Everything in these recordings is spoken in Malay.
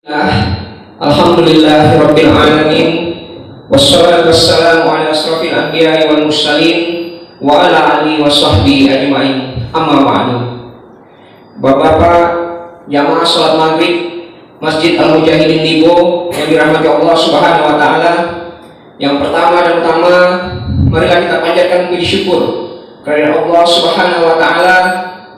Alhamdulillahirabbil alamin wassalatu wassalamu ala asrofil anbiya'i wal mursalin wa ala alihi washabbihi ajmain. Amma ba'du. Bapak-bapak jamaah salat maghrib Masjid Al-Mujahidin Libo yang dirahmati Allah Subhanahu wa taala, yang pertama dan utama marilah kita panjatkan puji syukur kepada Allah Subhanahu wa taala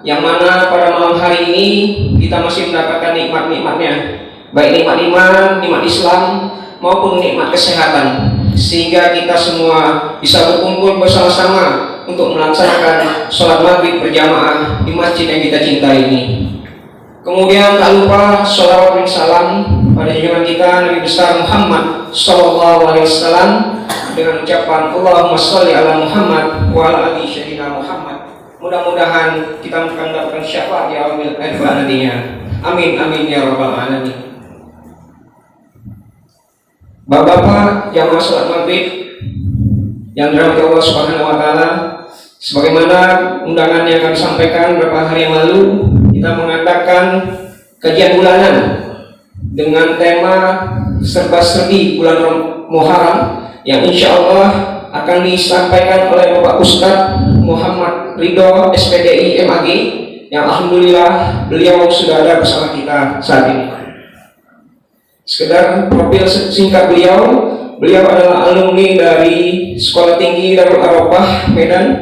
yang mana pada malam hari ini kita masih mendapatkan nikmat-nikmatnya, baik nikmat iman, nikmat Islam maupun nikmat kesehatan, sehingga kita semua bisa berkumpul bersama-sama untuk melaksanakan sholat maghrib berjamaah di masjid yang kita cintai ini. Kemudian tak lupa sholawat dan salam pada junjungan kita Nabi besar Muhammad Sallallahu Alaihi Wasallam dengan ucapan Allahumma sholli ala Muhammad wa ala ali sayyidina Muhammad. Mudah-mudahan kita mendapatkan syafaat di yaumil akhir nantinya. Amin amin ya rabbal alamin. Bapak-bapak jamaah salat maghrib yang dirahmati Allah Subhanahu wa taala, sebagaimana undangan yang kami sampaikan beberapa hari yang lalu, kita mengadakan kajian bulanan dengan tema serba-serbi bulan Muharram yang insya Allah akan disampaikan oleh Bapak Ustadz Muhammad Ridho SPDI MAG, yang alhamdulillah beliau sudah ada bersama kita saat ini. Sekedar profil singkat beliau adalah alumni dari Sekolah Tinggi Darul Arafah Medan,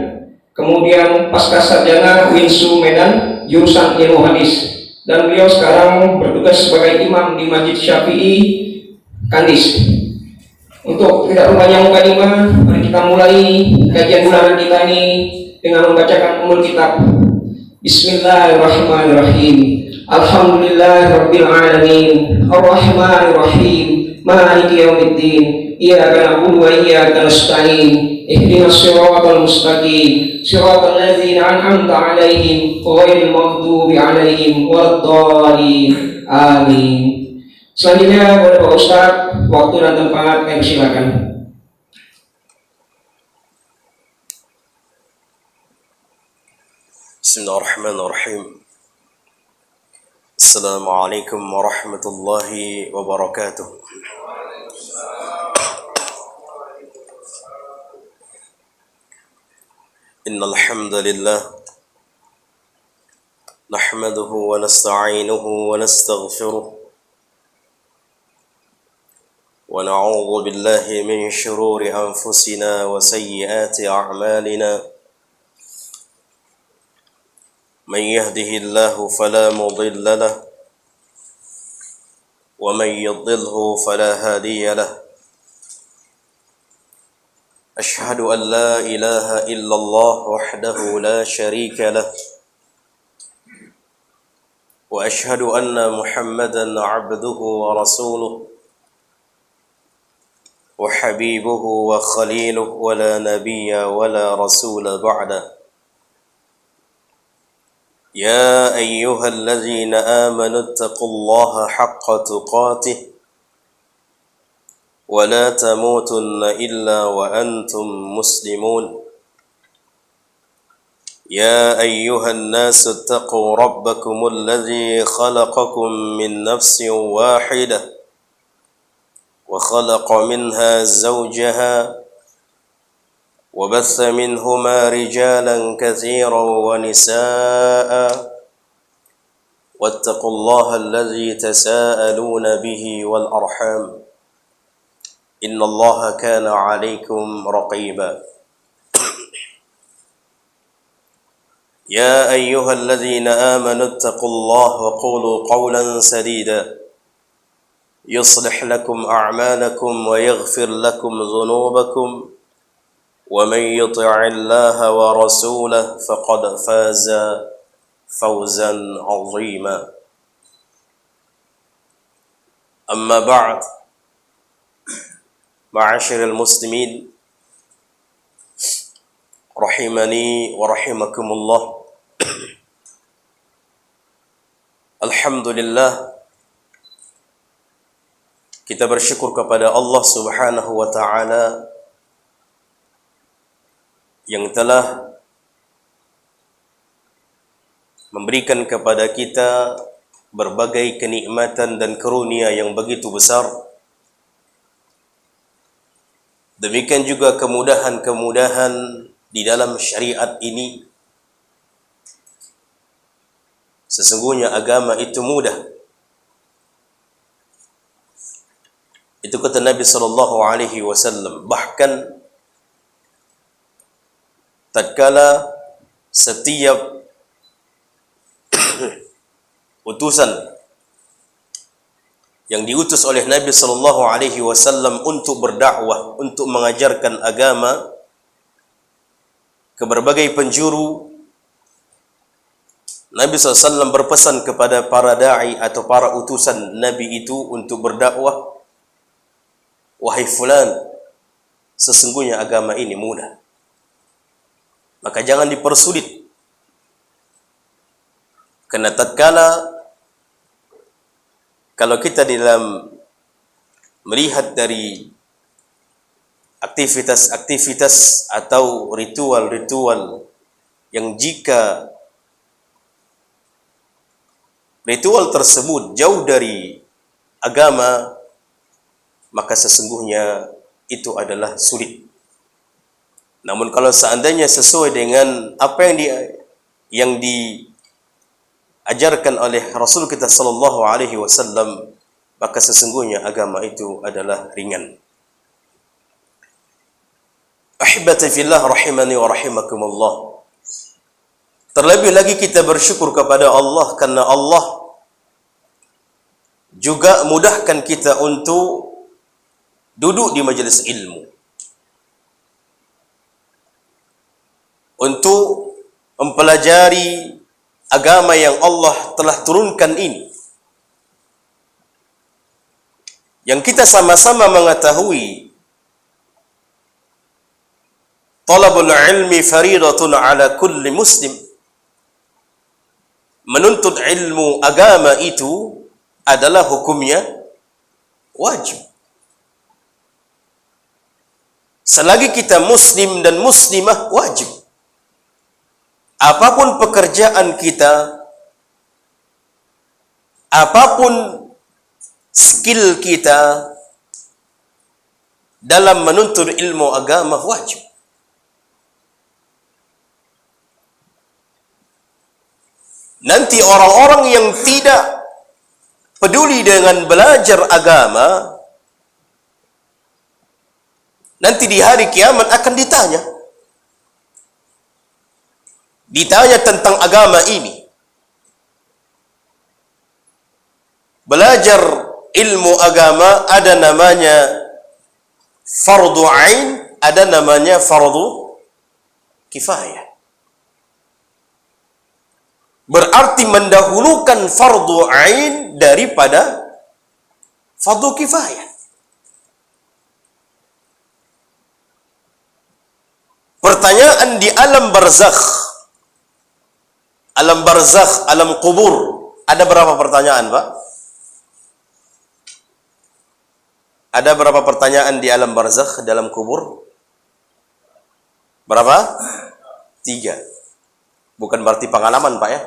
kemudian pasca sarjana Winsu Medan jurusan ilmu hadis, dan beliau sekarang bertugas sebagai imam di Masjid Syafi'i Kandis. Untuk tidak berpanjang mukadimah, mari kita mulai kajian bulanan kita ini dengan membacakan umul kitab. Bismillahirrahmanirrahim. Alhamdulillahirabbil alamin. Arrahmanirrahim. Maliki yaumiddin. Iyyaka na'budu wa iyyaka nasta'in. Ihdinas siratal mustaqim. Siratal ladzina an'amta 'alaihim ghairil maghdubi 'alaihim waladdallin. Amin. Selanjutnya kepada Pak Ustaz, waktu dan tempat kami silakan. Bismillahirrahmanirrahim. Assalamualaikum warahmatullahi wabarakatuh. Innal hamdalillah nahmaduhu wa nasta'inuhu wa nastaghfiruh wa na'udzu billahi min shururi anfusina wa sayyiati a'malina. من يهده الله فلا مضل له ومن يضلله فلا هادي له. أشهد أن لا إله إلا الله وحده لا شريك له وأشهد أن محمدا عبده ورسوله وحبيبه وخليله ولا نبي ولا رسول بعده. يا أيها الذين آمنوا اتقوا الله حق تقاته ولا تموتن إلا وأنتم مسلمون. يا أيها الناس اتقوا ربكم الذي خلقكم من نفس واحدة وخلق منها زوجها وبث منهما رجالا كثيرا ونساء واتقوا الله الذي تساءلون به والأرحام إن الله كان عليكم رقيبا. يا أيها الذين آمنوا اتقوا الله وقولوا قولا سديدا يصلح لكم أعمالكم ويغفر لكم ذنوبكم ومن يطع الله ورسوله فقد فاز فوزا عظيما. أما بعد، معاشر المسلمين رحمني ورحمكم الله. Alhamdulillah, kita bersyukur kepada Allah Subhanahu wa taala yang telah memberikan kepada kita berbagai kenikmatan dan karunia yang begitu besar. Demikian juga kemudahan-kemudahan di dalam syariat ini. Sesungguhnya agama itu mudah. Itu kata Nabi SAW. Bahkan tatkala setiap utusan yang diutus oleh Nabi SAW untuk berdakwah, untuk mengajarkan agama ke berbagai penjuru, Nabi SAW berpesan kepada para da'i atau para utusan Nabi itu untuk berdakwah, wahai fulan, sesungguhnya agama ini mudah, maka jangan dipersulit. Karena tatkala kalau kita dalam melihat dari aktivitas-aktivitas atau ritual-ritual yang jika ritual tersebut jauh dari agama, maka sesungguhnya itu adalah sulit. Namun kalau seandainya sesuai dengan apa yang diajarkan oleh Rasul kita sallallahu alaihi wasallam, maka sesungguhnya agama itu adalah ringan. Ahibati fillah rahimani wa rahimakumullah. Terlebih lagi kita bersyukur kepada Allah karena Allah juga mudahkan kita untuk duduk di majelis ilmu, untuk mempelajari agama yang Allah telah turunkan ini, yang kita sama-sama mengetahui talabul ilmi faridatun ala kulli muslim. Menuntut ilmu agama itu adalah hukumnya wajib. Selagi kita muslim dan muslimah, wajib. Apapun pekerjaan kita, apapun skill kita dalam menuntut ilmu agama, wajib. Nanti orang-orang yang tidak peduli dengan belajar agama, nanti di hari kiamat akan ditanya tentang agama ini. Belajar ilmu agama ada namanya fardu ain, ada namanya fardu kifayah. Berarti mendahulukan fardu ain daripada fardu kifayah. Pertanyaan di alam barzakh, alam kubur, ada berapa pertanyaan, Pak? Ada berapa pertanyaan di alam barzakh, dalam kubur? Berapa? 3. Bukan berarti pengalaman, Pak, ya.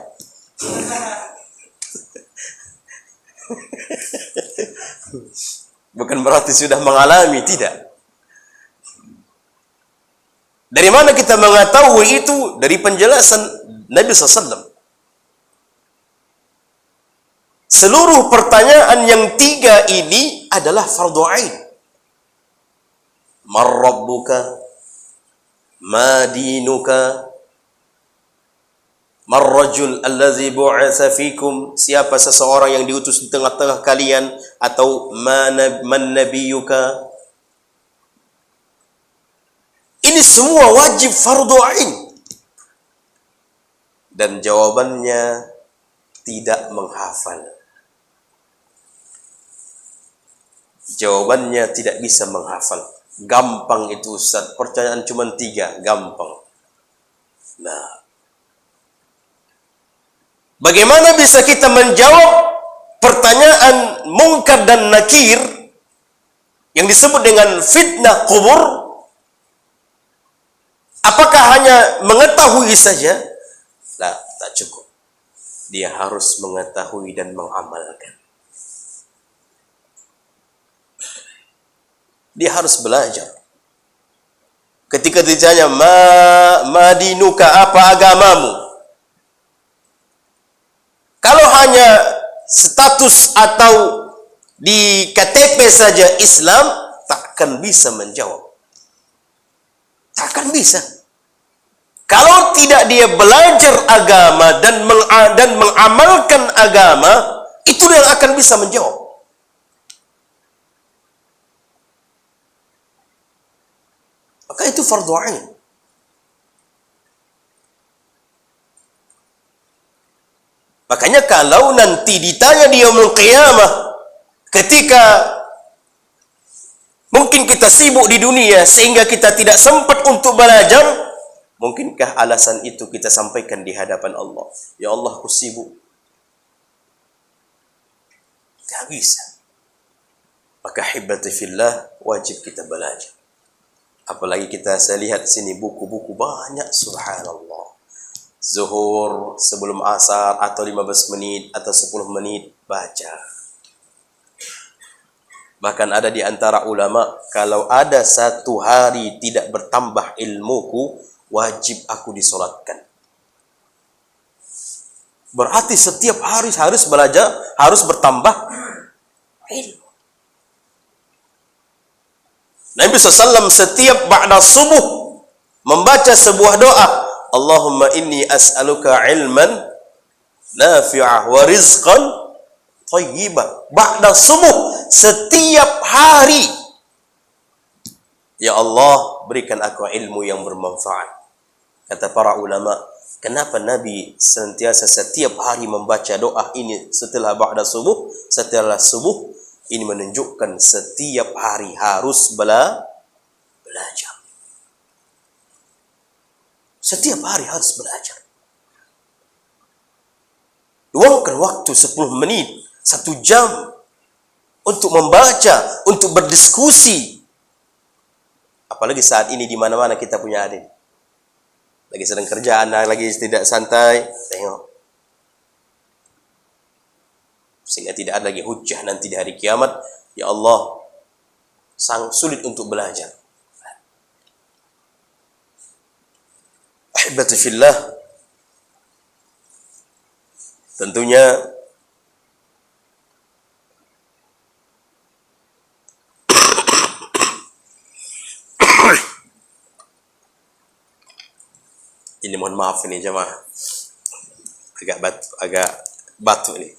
Bukan berarti sudah mengalami, tidak. Dari mana kita mengetahui itu? Dari penjelasan Nabi SAW. Seluruh pertanyaan yang 3 ini adalah fardu ain. Man rabbuka? Ma dinuka? Marrajul allazi bu'atsa fikum, siapa seseorang yang diutus di tengah-tengah kalian, atau man nabiyuka. Ini semua wajib fardu ain. Dan jawabannya tidak menghafal. Jawabannya tidak bisa menghafal. Gampang itu, Ustaz. Pertanyaan cuma 3, gampang. Nah, bagaimana bisa kita menjawab pertanyaan mungkar dan nakir yang disebut dengan fitnah kubur? Apakah hanya mengetahui saja? Lah, tak cukup. dia harus mengetahui dan mengamalkan. Dia harus belajar. Ketika ditanya, ma dinuka, apa agamamu? Kalau hanya status atau di KTP saja Islam, takkan bisa menjawab. Takkan bisa. Kalau tidak dia belajar agama dan mengamalkan agama, itu yang akan bisa menjawab. Maka itu fardu ain. Makanya kalau nanti ditanya di yaumul qiyamah, ketika mungkin kita sibuk di dunia sehingga kita tidak sempat untuk belajar, mungkinkah alasan itu kita sampaikan di hadapan Allah? Ya Allah, aku sibuk. Tidak bisa. Maka hibati fillah, wajib kita belajar. Apalagi saya lihat sini buku-buku banyak, subhanallah. Zuhur sebelum asar atau 15 menit atau 10 menit baca. Bahkan ada di antara ulama, kalau ada satu hari tidak bertambah ilmuku, wajib aku disolatkan. Berarti setiap hari harus belajar, harus bertambah ilmu. Nabi SAW setiap ba'da subuh membaca sebuah doa, Allahumma inni as'aluka ilman nafi'ah wa rizqan thayyibah. Ba'da subuh setiap hari, ya Allah, berikan aku ilmu yang bermanfaat. Kata para ulama, kenapa Nabi senantiasa setiap hari membaca doa ini setelah ba'da subuh? Setelah subuh, ini menunjukkan setiap hari harus belajar. Setiap hari harus belajar. Luangkan waktu 10 menit, 1 jam untuk membaca, untuk berdiskusi. Apalagi saat ini di mana-mana kita punya adik. Lagi sedang kerjaan, lagi tidak santai, tengok. Sehingga tidak ada lagi hujjah nanti di hari kiamat. Ya Allah, sangat sulit untuk belajar. Ahibati fillah, tentunya ini mohon maaf ini jemaah, agak batuk ini.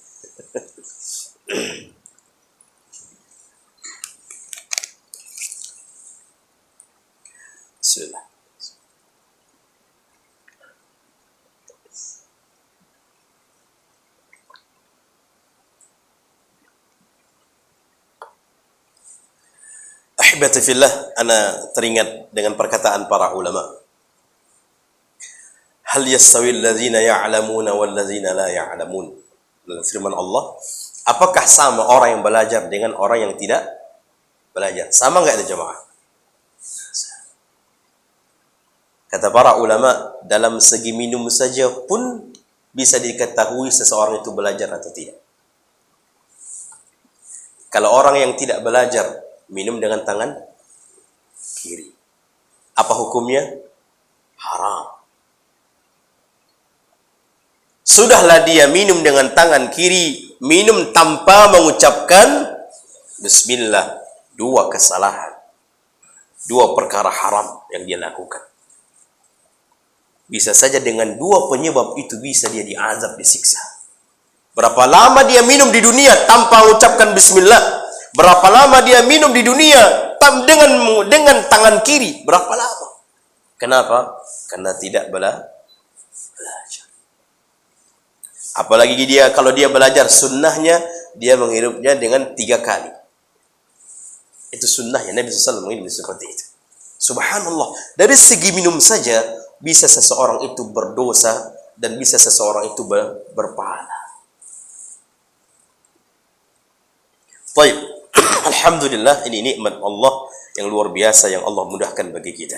Bismillah. Ahibati fillah, ana teringat dengan perkataan para ulama. Hal yastawi alladhina ya'lamuna wal ladzina la ya'lamun. Firman Allah, apakah sama orang yang belajar dengan orang yang tidak belajar? Sama enggak itu jemaah? Kata para ulama, dalam segi minum saja pun bisa diketahui seseorang itu belajar atau tidak. Kalau orang yang tidak belajar minum dengan tangan kiri, apa hukumnya? Haram. Sudahlah dia minum dengan tangan kiri, minum tanpa mengucapkan bismillah, 2 kesalahan, 2 perkara haram yang dia lakukan. Bisa saja dengan 2 penyebab itu bisa dia diazab, disiksa. Berapa lama dia minum di dunia tanpa mengucapkan bismillah? Berapa lama dia minum di dunia dengan tangan kiri? Berapa lama? Kenapa? Karena tidak belajar. Apalagi dia, kalau dia belajar sunnahnya, dia menghirupnya dengan 3 kali. Itu sunnahnya, Nabi SAW menghirup seperti itu. Subhanallah, dari segi minum saja bisa seseorang itu berdosa dan bisa seseorang itu berpahala. Baik, alhamdulillah, ini nikmat Allah yang luar biasa yang Allah mudahkan bagi kita.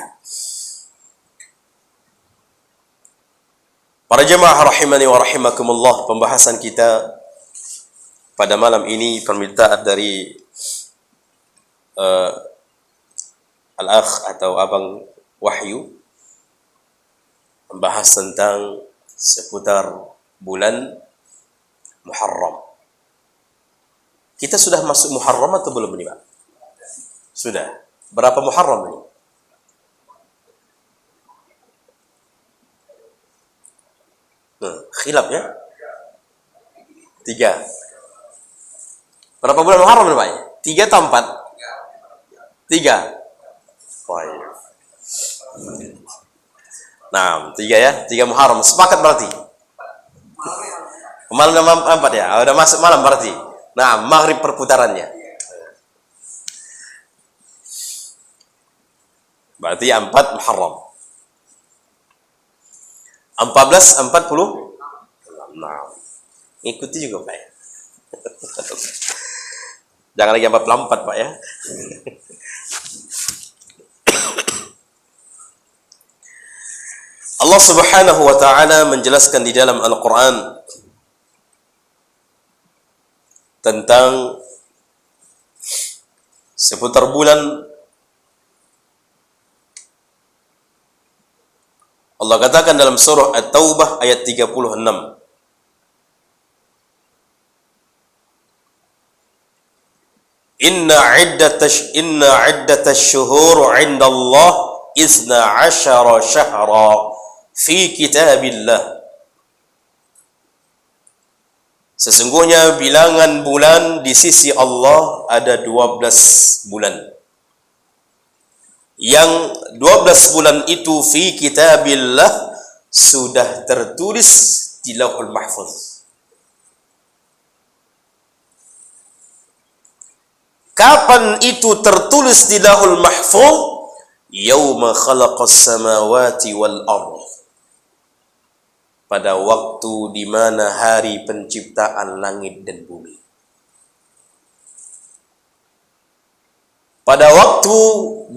Para jemaah rahimani wa rahimakumullah, pembahasan kita pada malam ini permintaan dari Al-Akh atau Abang Wahyu, membahas tentang seputar bulan Muharram. Kita sudah masuk Muharram atau belum ini, Pak? Sudah. Berapa Muharram ini? Khilaf ya? 3. Berapa bulan Muharram ini, Pak? 3 atau 4? 3. Baik. Nah, 3 ya, 3 Muharram. Sepakat berarti? Malam 4 ya? Udah masuk malam berarti? Nah, maghrib perputarannya. Berarti 4 Muharram. 14:40. Nah, ikuti juga, Pak ya. Jangan lagi 44, Pak ya. Allah Subhanahu wa ta'ala menjelaskan di dalam Al-Quran tentang seputar bulan. Allah katakan dalam surah At-Taubah ayat 36. Inna iddatash syuhur 'inda Allah 12 syahra fi kitabillah. Sesungguhnya bilangan bulan di sisi Allah ada 12 bulan. Yang 12 bulan itu fi kitabillah sudah tertulis di Lauhul Mahfuz. Kapan itu tertulis di Lauhul Mahfuz? Yauma khalaqas samawati wal ardh. Pada waktu di mana hari penciptaan langit dan bumi. Pada waktu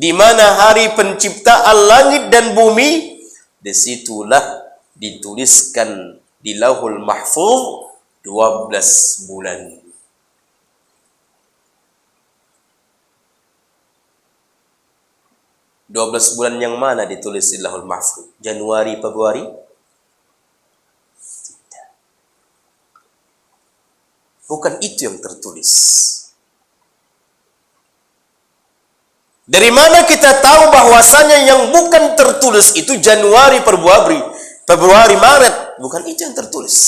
di mana hari penciptaan langit dan bumi, disitulah dituliskan di Lauhul Mahfuz 12 bulan. Bulan yang mana ditulis di Lauhul Mahfuz? Januari, Februari? Tidak. Bukan itu yang tertulis. Dari mana kita tahu bahwasanya yang bukan tertulis itu Januari, Februari, Maret? Bukan itu yang tertulis.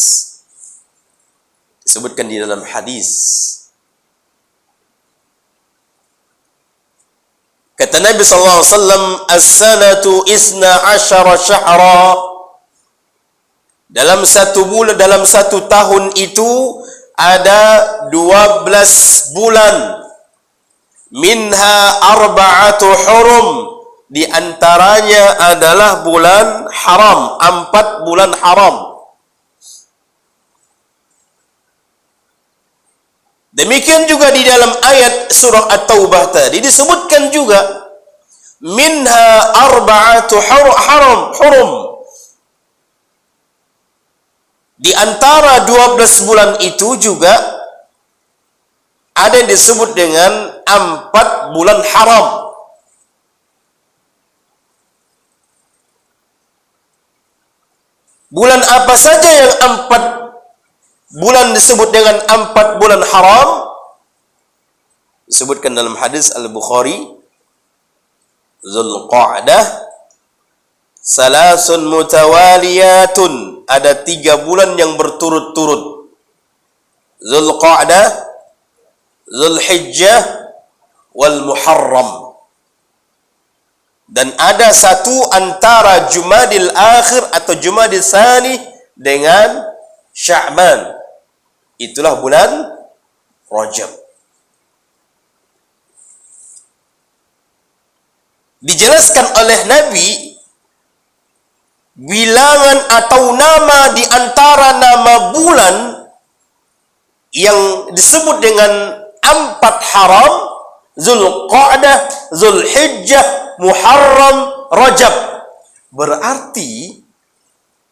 Disebutkan di dalam hadis. Kata Nabi SAW, as-sanatu 12 syahra. Dalam satu bulan, dalam satu tahun itu ada 12 bulan. Minha 4 hurum. Di antaranya adalah bulan haram. 4 bulan haram. Demikian juga di dalam ayat surah At-Taubah tadi disebutkan juga minha 4 hurum. Di antara 12 bulan itu juga ada yang disebut dengan 4 bulan haram. Bulan apa saja yang 4 bulan disebut dengan 4 bulan haram? Disebutkan dalam hadis Al-Bukhari, Zulqa'dah salasun mutawaliyatun, ada 3 bulan yang berturut-turut. Zulqa'dah, Zulhijjah, wal Muharram. Dan ada satu antara Jumadil Akhir atau Jumadil Tsani dengan Sya'ban. Itulah bulan Rajab. Dijelaskan oleh Nabi bilangan atau nama di antara nama bulan yang disebut dengan 4 haram, Zulqa'dah, Zulhijjah, Muharram, Rajab. Berarti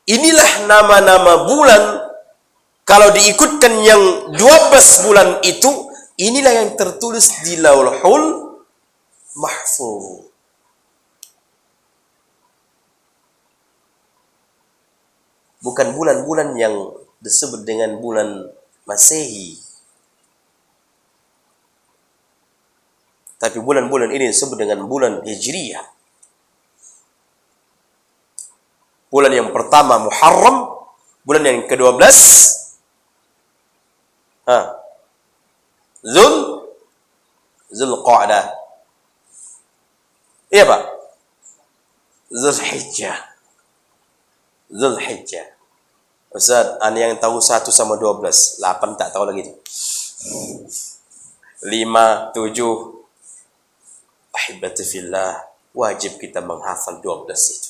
Inilah nama-nama bulan. Kalau diikutkan yang 12 bulan itu, inilah yang tertulis di Lauhul Mahfuz. Bukan bulan-bulan yang disebut dengan bulan Masehi. Tapi bulan-bulan ini disebut dengan bulan Hijriyah. Bulan yang pertama Muharram, bulan yang ke-12 Zulqa'dah. Iya, Pak? Zulhijjah. Ustaz, ana yang tahu 1 sama 12, 8 tak tahu lagi tu. 5, 7. Ahibati fillah, wajib kita menghafal 12 itu.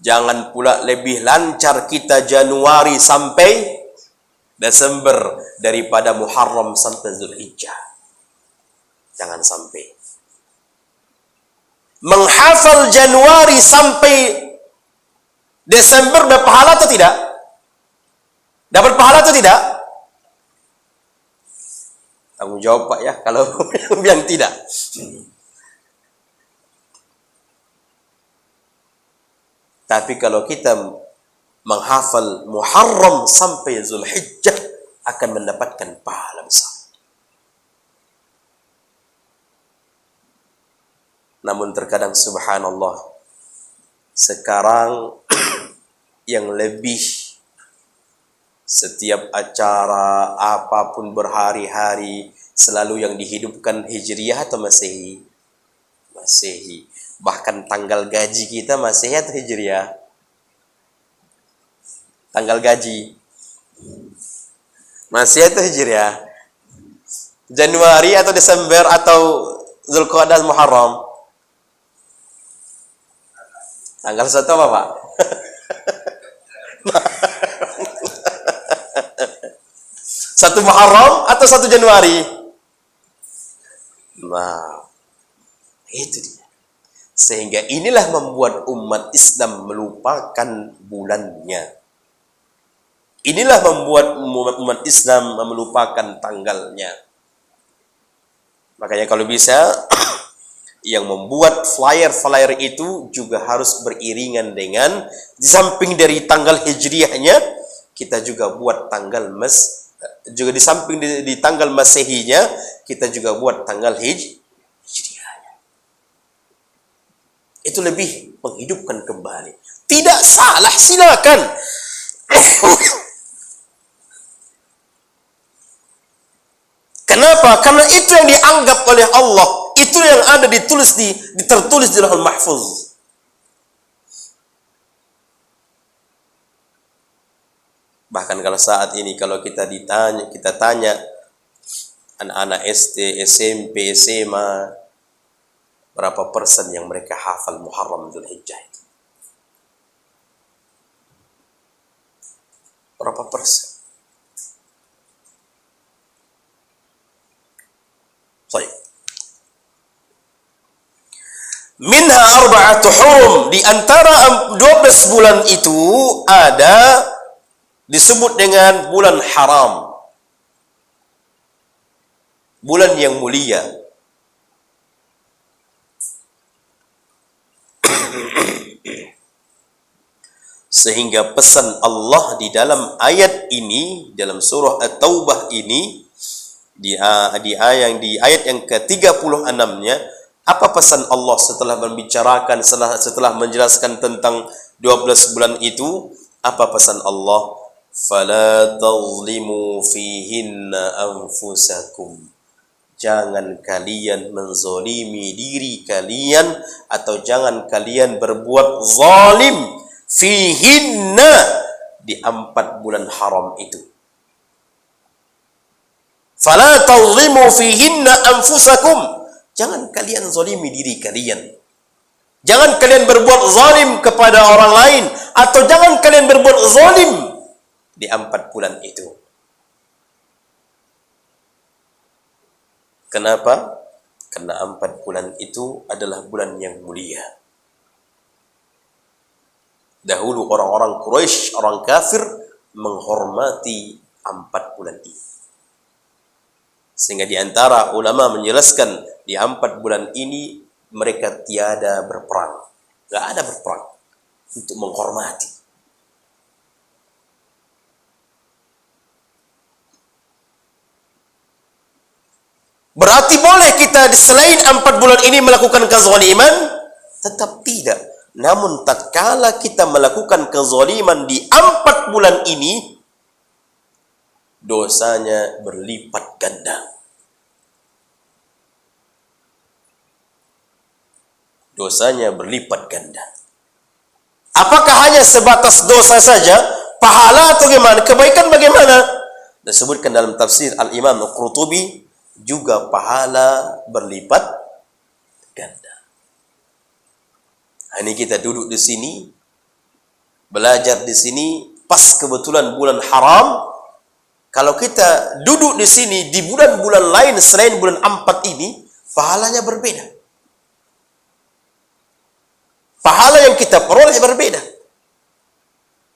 Jangan pula lebih lancar kita Januari sampai Desember daripada Muharram sampai Zulhijjah. Jangan sampai. Menghafal Januari sampai Desember dapat pahala atau tidak? Dapat pahala atau tidak? Tanggung jawab, Pak, ya, kalau yang tidak. Tapi kalau kita menghafal Muharram sampai Zulhijjah akan mendapatkan pahala besar. Namun terkadang subhanallah, sekarang yang lebih setiap acara apapun berhari-hari selalu yang dihidupkan Hijriyah atau Masehi? Masehi. Bahkan tanggal gaji kita Masehi atau Hijriyah? Tanggal gaji Masehi atau Hijriyah? Januari atau Desember atau Zulqa'dah Muharram? Tanggal 1 apa, Pak? Satu Muharram atau 1 Januari? Nah, itu dia. Sehingga inilah membuat umat Islam melupakan bulannya. Inilah membuat umat Islam melupakan tanggalnya. Makanya kalau bisa, yang membuat flyer-flyer itu juga harus beriringan dengan, di samping dari tanggal Hijriyahnya, kita juga buat tanggal juga di samping di tanggal Masehinya, kita juga buat tanggal Hijriyahnya. Itu lebih menghidupkan kembali. Tidak salah, silakan. Kenapa? Karena itu yang dianggap oleh Allah. Itu yang ada tertulis di Lauhul Mahfuz. Bahkan kalau saat ini kalau kita tanya anak-anak SD, SMP, SMA, berapa persen yang mereka hafal Muharram Zulhijjah itu? Berapa persen? Baik. Minha arba'atu hurum, di antara 12 bulan itu ada disebut dengan bulan haram, bulan yang mulia. Sehingga pesan Allah di dalam ayat ini, dalam surah At-Taubah ini, di ayat yang ke-36-nya, apa pesan Allah setelah membicarakan, setelah menjelaskan tentang 12 bulan itu? Apa pesan Allah? Fala tazlimu fihinna anfusakum. Jangan kalian menzalimi diri kalian, atau jangan kalian berbuat zalim fihinna, di 4 bulan haram itu. Fala tazlimu fihinna anfusakum. Jangan kalian zalimi diri kalian. Jangan kalian berbuat zalim kepada orang lain, atau jangan kalian berbuat zalim di 4 bulan itu. Kenapa? Karena 4 bulan itu adalah bulan yang mulia. Dahulu orang-orang Quraisy, orang kafir, menghormati 4 bulan ini. Sehingga di antara ulama menjelaskan di 4 bulan ini mereka tiada berperang. Tidak ada berperang untuk menghormati. Berarti boleh kita selain 4 bulan ini melakukan kezaliman? Tetap tidak. Namun tatkala kita melakukan kezaliman di 4 bulan ini, dosanya berlipat ganda. Dosanya berlipat ganda. Apakah hanya sebatas dosa saja? Pahala atau bagaimana? Kebaikan bagaimana? Disebutkan dalam tafsir Al-Imam Al-Qurtubi, juga pahala berlipat ganda. Ini kita duduk di sini, belajar di sini, pas kebetulan bulan haram. Kalau kita duduk di sini di bulan-bulan lain selain bulan 4 ini, pahalanya berbeda. Pahala yang kita peroleh berbeda.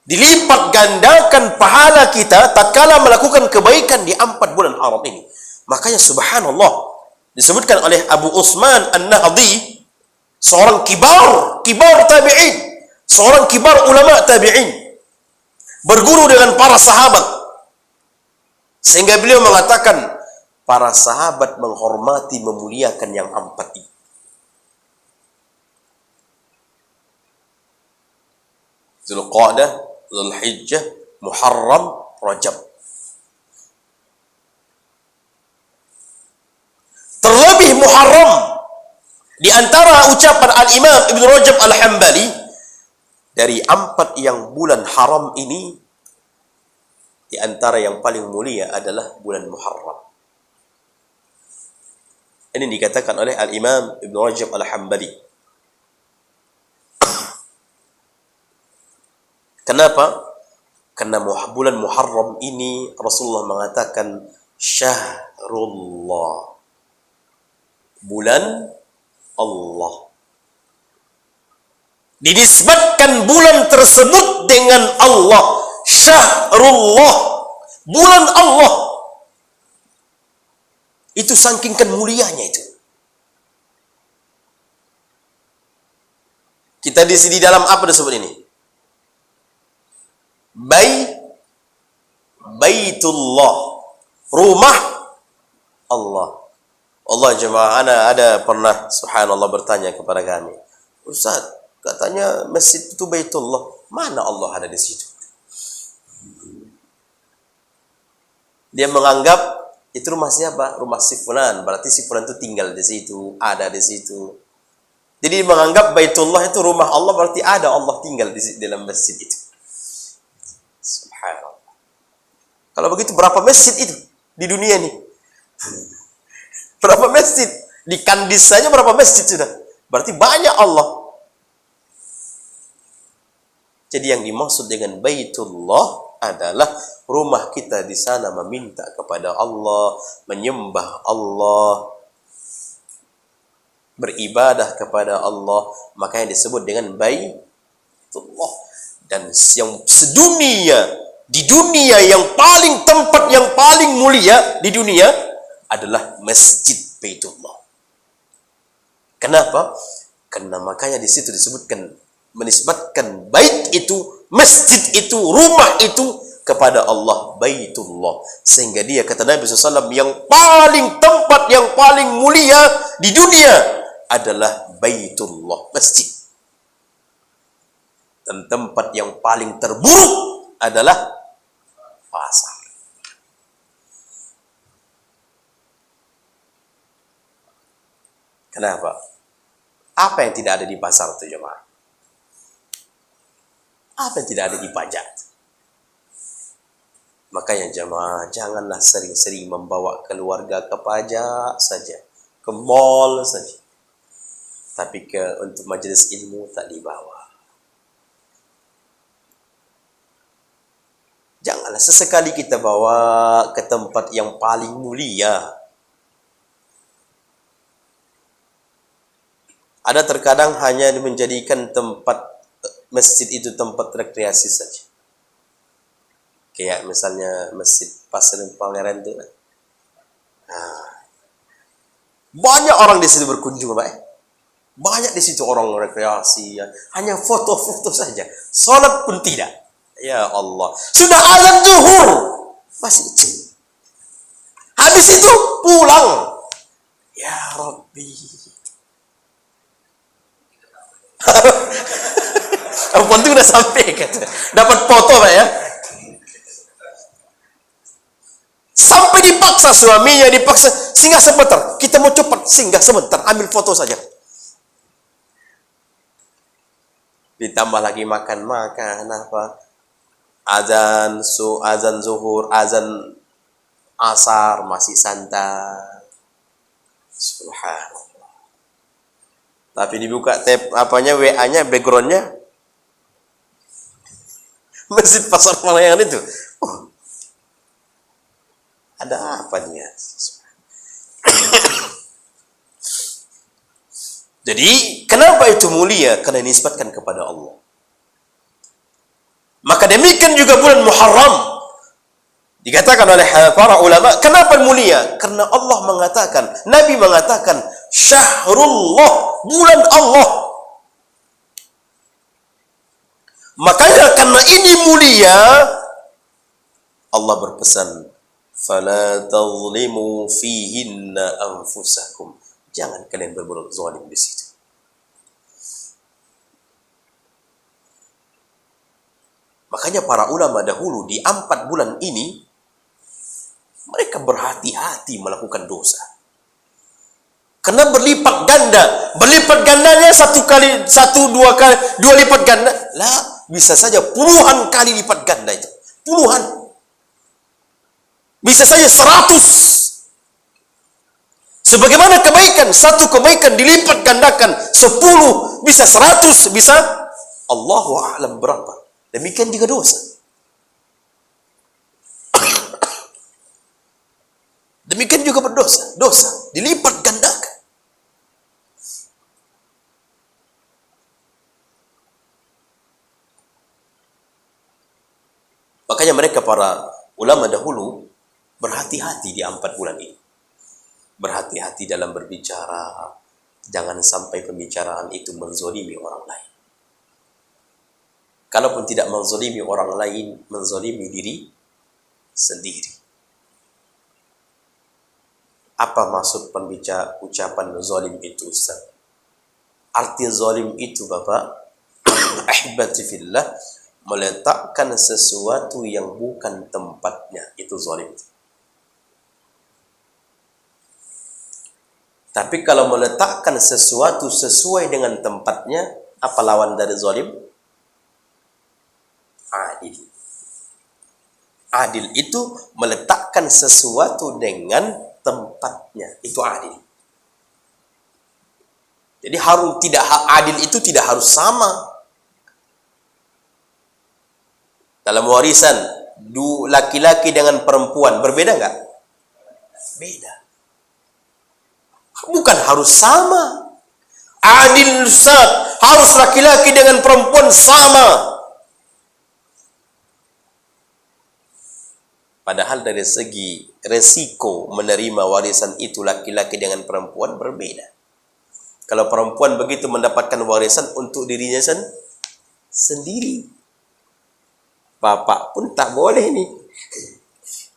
Dilipat gandakan pahala kita tatkala melakukan kebaikan di 4 bulan haram ini. Makanya subhanallah, disebutkan oleh Abu Utsman An-Nahdi, seorang kibar tabi'in, seorang kibar ulama tabi'in, berguru dengan para sahabat, sehingga beliau mengatakan para sahabat menghormati, memuliakan yang 4 ini. Zulqa'dah, Zulhijjah, Muharram, Rajab. Terlebih Muharram, di antara ucapan Al-Imam Ibn Rajab Al-Hambali, dari 4 yang bulan haram ini, di antara yang paling mulia adalah bulan Muharram. Ini dikatakan oleh Al-Imam Ibn Rajab Al-Hambali. Kenapa? Karena bulan Muharram ini Rasulullah mengatakan syahrullah, bulan Allah. Dinisbatkan bulan tersebut dengan Allah, syahrullah, bulan Allah. Itu saking mulianya itu. Kita di sini dalam apa disebut ini? Baitullah, rumah Allah. Allah jemaah, ada pernah subhanallah bertanya kepada kami, Ustaz, katanya masjid itu Baitullah, mana Allah ada di situ? Dia menganggap itu rumah siapa? Rumah si fulan, berarti si fulan itu tinggal di situ, ada di situ. Jadi menganggap Baitullah itu rumah Allah, berarti ada Allah tinggal di dalam masjid itu. Subhanallah. Kalau begitu berapa masjid itu di dunia ini? Berapa masjid? Di Kandis saja berapa masjid sudah? Berarti banyak Allah. Jadi yang dimaksud dengan Baitullah adalah rumah kita di sana meminta kepada Allah, menyembah Allah, beribadah kepada Allah, makanya disebut dengan Baitullah. Dan yang sedunia, di dunia yang paling tempat yang paling mulia di dunia adalah Masjid Baitullah. Kenapa? Karena makanya di situ disebutkan, menisbatkan bait itu, masjid itu, rumah itu kepada Allah, Baitullah. Sehingga dia kata Nabi SAW, yang paling tempat yang paling mulia di dunia adalah Baitullah, masjid. Dan tempat yang paling terburuk adalah pasar. Kenapa? Apa yang tidak ada di pasar itu jemaah? Apa yang tidak ada di pajak? Makanya jemaah, janganlah sering-sering membawa keluarga ke pajak saja, ke mall saja. Tapi untuk majelis ilmu tak dibawa. Janganlah sesekali kita bawa ke tempat yang paling mulia. Ada terkadang hanya menjadikan tempat masjid itu tempat rekreasi saja. Kayak misalnya Masjid Pasir Pangeran itu. Nah, banyak orang di situ berkunjung, Pak. Banyak di situ orang rekreasi, ya. Hanya foto-foto saja. Salat pun tidak. Ya Allah. Sudah azan zuhur, masih izin. Habis itu pulang. Ya Rabbi. Ampun tuh udah sampai kata. Dapat foto, Pak ya. Sampai dipaksa suaminya, dipaksa singgah sebentar. Kita mau cepat, singgah sebentar, ambil foto saja. Ditambah lagi makan-makan apa? Azan zuhur, azan asar masih santai. Subhanallah. Tapi dibuka tab apanya WA-nya, background-nya Masjid Pasar Pangeran itu. Oh, ada apa dia? Jadi, kenapa itu mulia? Karena dinisbatkan kepada Allah. Maka demikian juga bulan Muharram. Dikatakan oleh para ulama, kenapa mulia? Karena Allah mengatakan, Nabi mengatakan, Syahrullah, bulan Allah. Makanya karena ini mulia, Allah berpesan, "Fala tazlimu fihinna anfusakum." Jangan kalian berbuat zalim di situ. Makanya para ulama dahulu di 4 bulan ini mereka berhati-hati melakukan dosa. Karena berlipat ganda. Berlipat gandanya 2 lipat ganda. Lah, bisa saja puluhan kali lipat ganda itu. Puluhan. Bisa saja 100. Sebagaimana kebaikan, 1 kebaikan dilipat gandakan 10, bisa 100, bisa Allahu a'lam berapa. Demikian juga dosa. Demikian juga berdosa. Dosa dilipat gandakan. Makanya mereka para ulama dahulu berhati-hati di 4 bulan ini. Berhati-hati dalam berbicara. Jangan sampai pembicaraan itu menzolimi orang lain. Kalaupun tidak menzolimi orang lain, menzolimi diri sendiri. Apa maksud ucapan zalim itu, Ustaz? Arti zalim itu, Bapak, ahibati fillah, meletakkan sesuatu yang bukan tempatnya, itu zalim. Tapi kalau meletakkan sesuatu sesuai dengan tempatnya, apa lawan dari zalim? Adil. Adil itu meletakkan sesuatu dengan tempatnya, itu adil. Jadi adil itu tidak harus sama. Dalam warisan, laki-laki dengan perempuan berbeda nggak? Beda. Bukan harus sama. Adil, Ustaz, harus laki-laki dengan perempuan sama. Padahal dari segi resiko menerima warisan itu laki-laki dengan perempuan berbeda. Kalau perempuan begitu mendapatkan warisan untuk dirinya sendiri. Bapak pun tak boleh nih.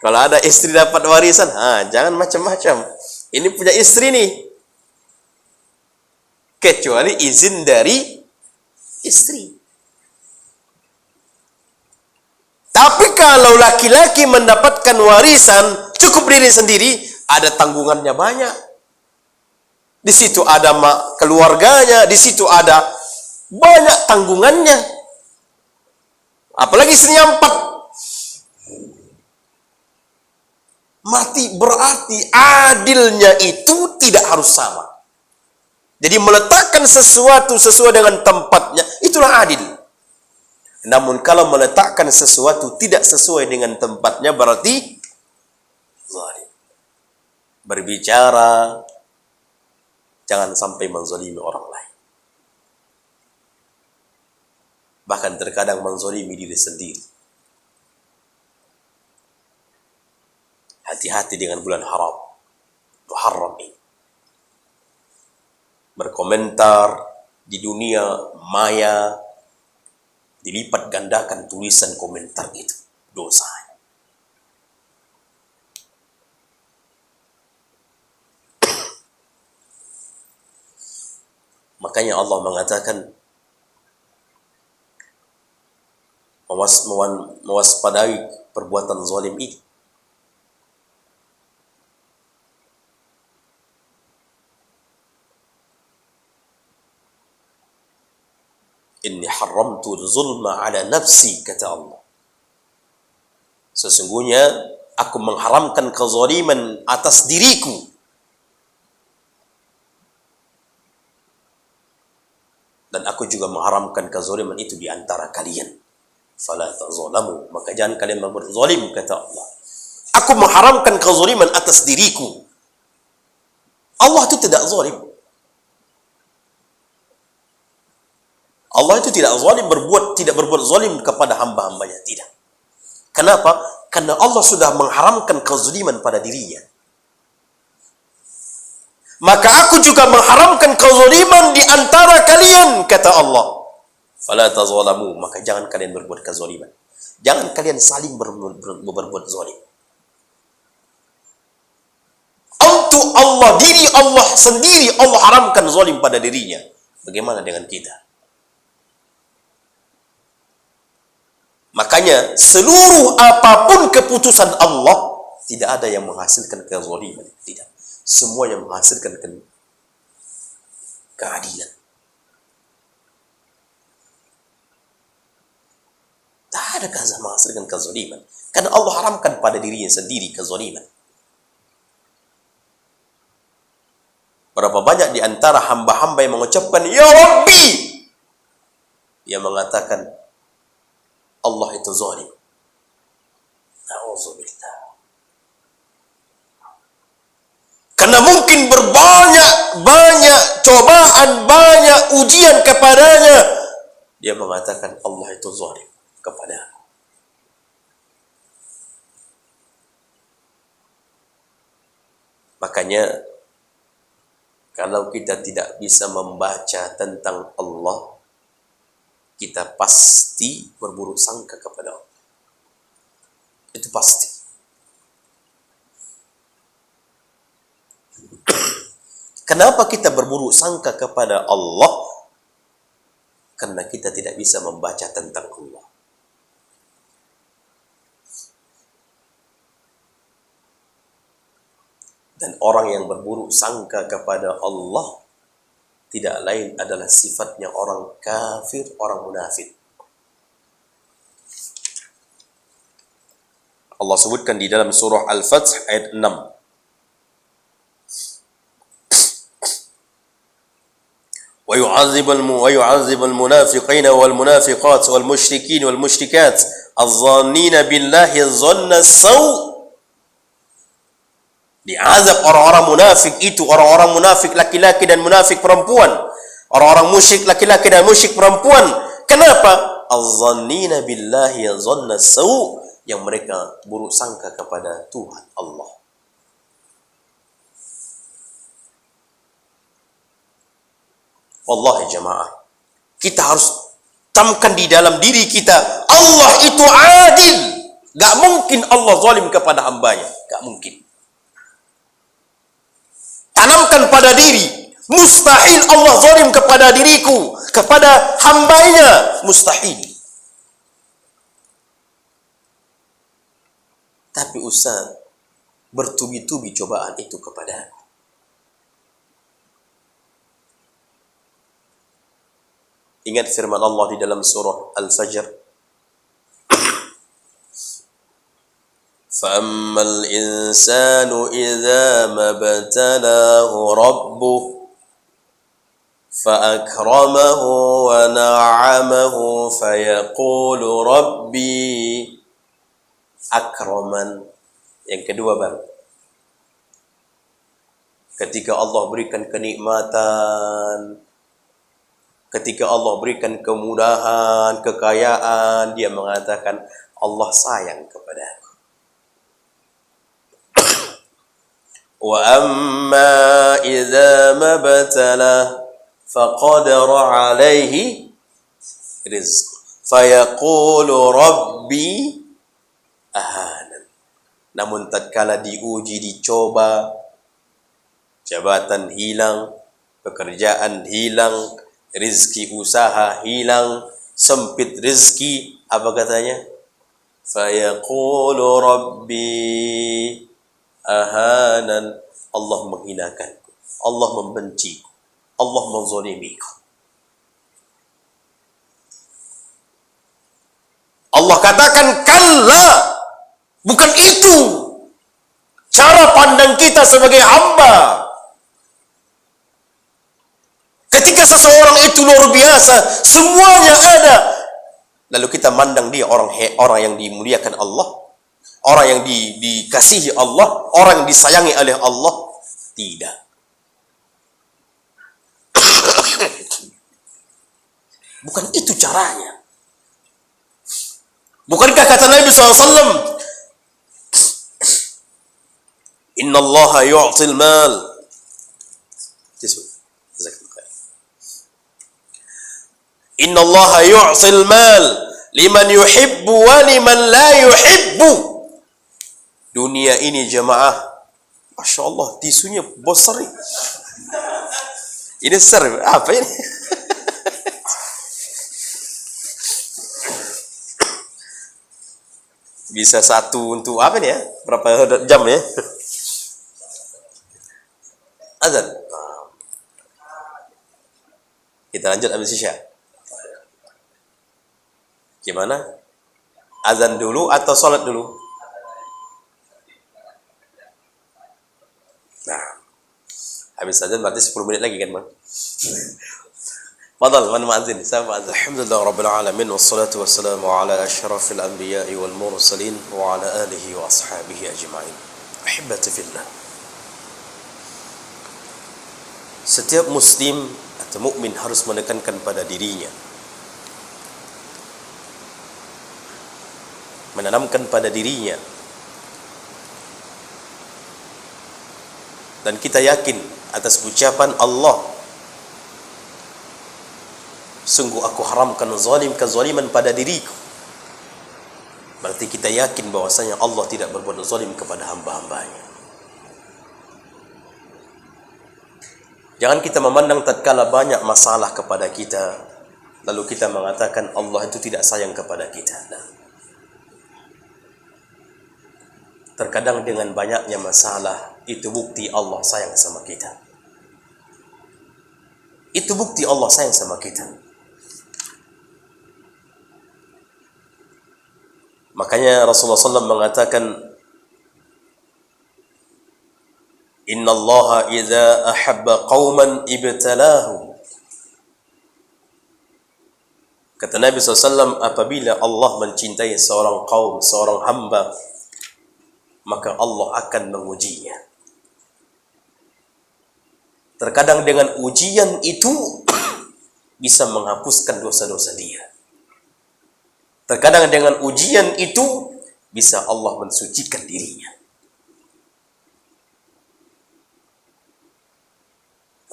Kalau ada istri dapat warisan, jangan macam-macam. Ini punya istri nih. Kecuali izin dari istri. Tapi kalau laki-laki mendapatkan warisan cukup diri sendiri, ada tanggungannya banyak. Di situ ada keluarganya, di situ ada banyak tanggungannya. Apalagi istrinya 4. Mati berarti adilnya itu tidak harus sama. Jadi meletakkan sesuatu sesuai dengan tempatnya, itulah adil. Namun kalau meletakkan sesuatu tidak sesuai dengan tempatnya, berarti zalim. Berbicara, jangan sampai menzalimi orang lain. bahkan terkadang menzalimi diri sendiri. Hati-hati dengan bulan haram, Muharram ini. Berkomentar di dunia maya, dilipat gandakan tulisan komentar itu, dosa. Makanya Allah mengatakan mewaspadai perbuatan zalim ini. Inni haramtu zulma ala nafsi, kata Allah. Sesungguhnya aku mengharamkan kezaliman atas diriku. Dan aku juga mengharamkan kezaliman itu di antara kalian. Fala tazalamu, maka jangan kalian berbuat zalim, kata Allah. Aku mengharamkan kezaliman atas diriku. Allah itu tidak zalim. Allah itu tidak zalim, tidak berbuat zalim kepada hamba-hambanya, tidak. Kenapa? Karena Allah sudah mengharamkan kezaliman pada dirinya. Maka aku juga mengharamkan kezaliman di antara kalian, kata Allah. Fala tazalamu, maka jangan kalian berbuat kezaliman. Jangan kalian saling berbuat zalim. Untuk Allah, diri Allah sendiri, Allah haramkan zalim pada dirinya. Bagaimana dengan kita? Makanya seluruh apapun keputusan Allah, tidak ada yang menghasilkan kezaliman, tidak. Semua yang menghasilkan keadilan. Tak ada yang menghasilkan kezaliman, karena Allah haramkan pada dirinya sendiri kezaliman. Berapa banyak di antara hamba-hamba yang mengucapkan Ya Rabbi, yang mengatakan Allah itu zalim. Na'udzubillah. Karena mungkin banyak cobaan, banyak ujian kepadanya, dia mengatakan Allah itu zalim kepada aku. Makanya kalau kita tidak bisa membaca tentang Allah, kita pasti berburuk sangka kepada Allah. Itu pasti. Kenapa kita berburuk sangka kepada Allah? Karena kita tidak bisa membaca tentang Allah. Dan orang yang berburuk sangka kepada Allah tidak lain adalah sifatnya orang kafir, orang munafik. Allah sebutkan di dalam surah Al-Fath ayat 6. وَيُعَذِّبَ الْمُنَافِقِينَ وَالْمُنَافِقَاتِ وَالْمُشْرِكِينَ وَالْمُشْرِكَاتِ الظَّانِّينَ بِاللَّهِ الظَّنَّ السَّوْءِ. Diazab orang-orang munafik itu, orang-orang munafik laki-laki dan munafik perempuan, orang-orang musyrik laki-laki dan musyrik perempuan. Kenapa? Az-zannina billahi zanna sau', yang mereka buruk sangka kepada Tuhan Allah. Wallahi jamaah, kita harus tamkan di dalam diri kita, Allah itu adil. Gak mungkin Allah zalim kepada hambanya, gak mungkin. Tanamkan pada diri, mustahil Allah zalim kepada diriku, kepada hambanya, mustahil. Tapi Ustaz, bertubi-tubi cobaan itu kepada aku. Ingat firman Allah di dalam surah Al-Fajr, فَأَمَّا الْإِنسَانُ إِذَا مَا ابْتَلَاهُ رَبُّهُ فَأَكْرَمَهُ وَنَعَّمَهُ فَيَقُولُ رَبِّي أَكْرَمَنِ. Yang kedua baru, ketika Allah berikan kenikmatan, Ketika Allah berikan kemudahan, kekayaan, dia mengatakan Allah sayang kepada aku. Wa amma idza mabtalah faqadara alaihi rizq fayaqulu rabbi ahanan. Namun tatkala diuji, dicoba, jabatan hilang, pekerjaan hilang, rizki usaha hilang, sempit rizki, apa katanya? Fayaqulu rabbi ahanan. Allah menghinakanku, Allah membenciku, Allah menzalimiku. Allah katakan kalla, bukan itu cara pandang kita sebagai hamba. Ketika seseorang itu luar biasa, semuanya ada, lalu kita mandang dia orang yang dimuliakan Allah, orang yang dikasihi Allah, orang yang disayangi oleh Allah. Tidak. Bukan itu caranya. Bukankah kata Nabi SAW, Inna Allah yu'til mal. Inna Allah yu'til mal liman yuhibbu wa liman la yuhibbu. Dunia ini jemaah, Masya Allah, tisunya besar. Ini ser, apa ini? Bisa satu untuk apa nih ya? Berapa jam ya? Azan. Kita lanjut habis isya. Gimana? Azan dulu atau sholat dulu? Nah, habis azan berarti 10 menit lagi kan, Bang? Fadal, man muadzin? Siapa azan? Alhamdulillah rabbil alamin wassalatu wassalamu ala asyrafil anbiya'i wal mursalin wa ala alihi wa ashabihi ajma'in. Ahibbati fillah. Setiap muslim atau mukmin harus menekankan pada dirinya, menanamkan pada dirinya, dan kita yakin atas ucapan Allah, sungguh aku haramkan kezaliman pada diriku. Berarti kita yakin bahwasanya Allah tidak berbuat zalim kepada hamba-hambanya. Jangan kita memandang tatkala banyak masalah kepada kita, lalu kita mengatakan Allah itu tidak sayang kepada kita. Nah, terkadang dengan banyaknya masalah, itu bukti Allah sayang sama kita. Itu bukti Allah sayang sama kita. Makanya Rasulullah SAW mengatakan, Inna Allah idza ahabba qauman ibtalahu. Kata Nabi SAW, apabila Allah mencintai seorang kaum, seorang hamba, maka Allah akan mengujinya. Terkadang dengan ujian itu bisa menghapuskan dosa-dosa dia. Terkadang dengan ujian itu bisa Allah mensucikan dirinya.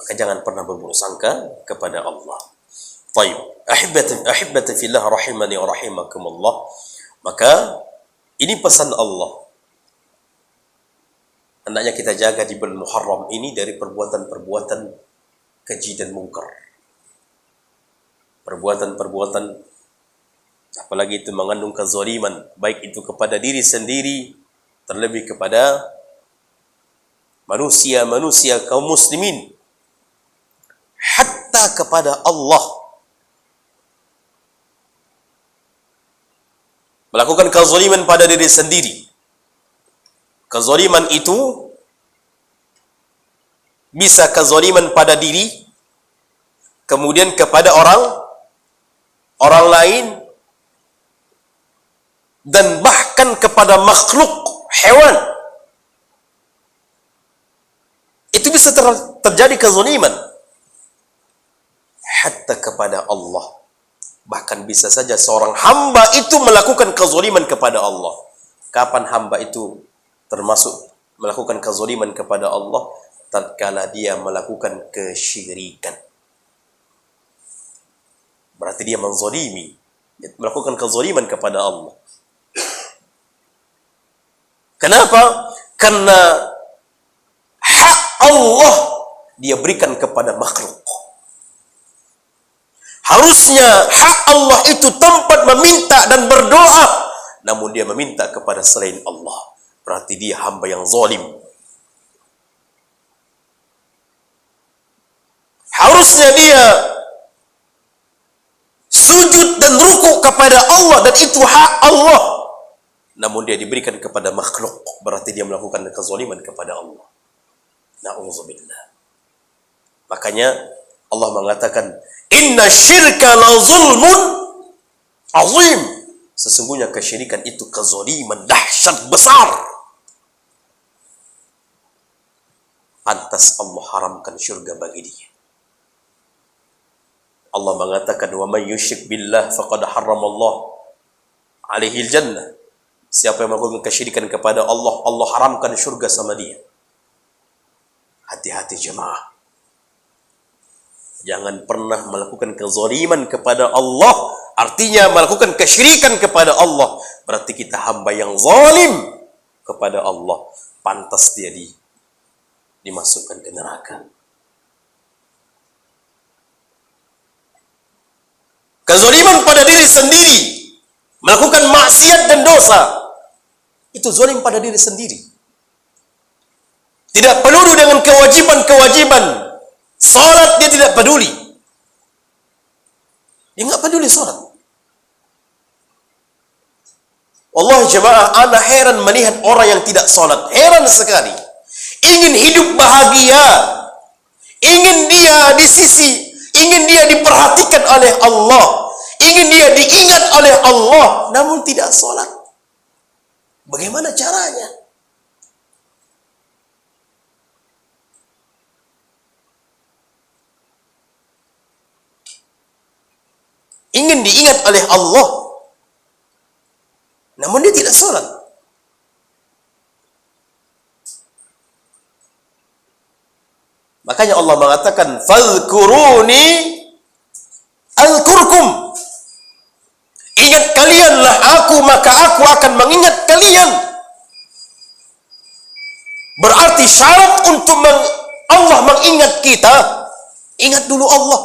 Maka jangan pernah berburuk sangka kepada Allah. Taib. Ahibbati fillah rahimani wa rahimakumullah. Maka ini pesan Allah. Hendaknya kita jaga di bulan Muharram ini dari perbuatan-perbuatan keji dan mungkar. Perbuatan-perbuatan, apalagi itu mengandung kezaliman, baik itu kepada diri sendiri, terlebih kepada manusia kaum muslimin, hatta kepada Allah. Melakukan kezaliman pada diri sendiri. Kezaliman itu bisa kezaliman pada diri, kemudian kepada orang lain, dan bahkan kepada makhluk hewan. Itu bisa terjadi kezaliman. hatta kepada Allah. Bahkan bisa saja seorang hamba itu melakukan kezaliman kepada Allah. Kapan hamba itu termasuk melakukan kezaliman kepada Allah? Tatkala dia melakukan kesyirikan. Berarti dia menzalimi, melakukan kezaliman kepada Allah. Kenapa? Karena hak Allah dia berikan kepada makhluk. Harusnya hak Allah itu tempat meminta dan berdoa, namun dia meminta kepada selain Allah. Berarti dia hamba yang zalim. Harusnya dia sujud dan rukuk kepada Allah, dan itu hak Allah, namun dia diberikan kepada makhluk. Berarti dia melakukan kezaliman kepada Allah. Na'udzubillah. Makanya Allah mengatakan, inna syirka la zulmun azim. Sesungguhnya kesyirikan itu kezaliman dahsyat besar. Pantas Allah haramkan syurga bagi dia. Allah mengatakan, wa may yusyrik billah faqad harramallahu alaihi jannah. Siapa yang melakukan kesyirikan kepada Allah, Allah haramkan syurga sama dia. Hati-hati jemaah. Jangan pernah melakukan kezaliman kepada Allah. Artinya melakukan kesyirikan kepada Allah. Berarti kita hamba yang zalim kepada Allah. Pantas dia dimasukkan ke neraka. Kezaliman pada diri sendiri, melakukan maksiat dan dosa, itu zalim pada diri sendiri. Tidak peduli dengan kewajiban-kewajiban. Salat dia tidak peduli. Dia enggak peduli salat. Wallahi jemaah, ana heran melihat orang yang tidak salat. Heran sekali. Ingin hidup bahagia, ingin dia ingin dia diperhatikan oleh Allah, ingin dia diingat oleh Allah, namun tidak salat. Bagaimana caranya? Ingin diingat oleh Allah, namun dia tidak salat. Makanya Allah mengatakan, fadhkuruni azkurkum. Ingat kalianlah aku, maka aku akan mengingat kalian. Berarti syarat untuk Allah mengingat kita, ingat dulu Allah.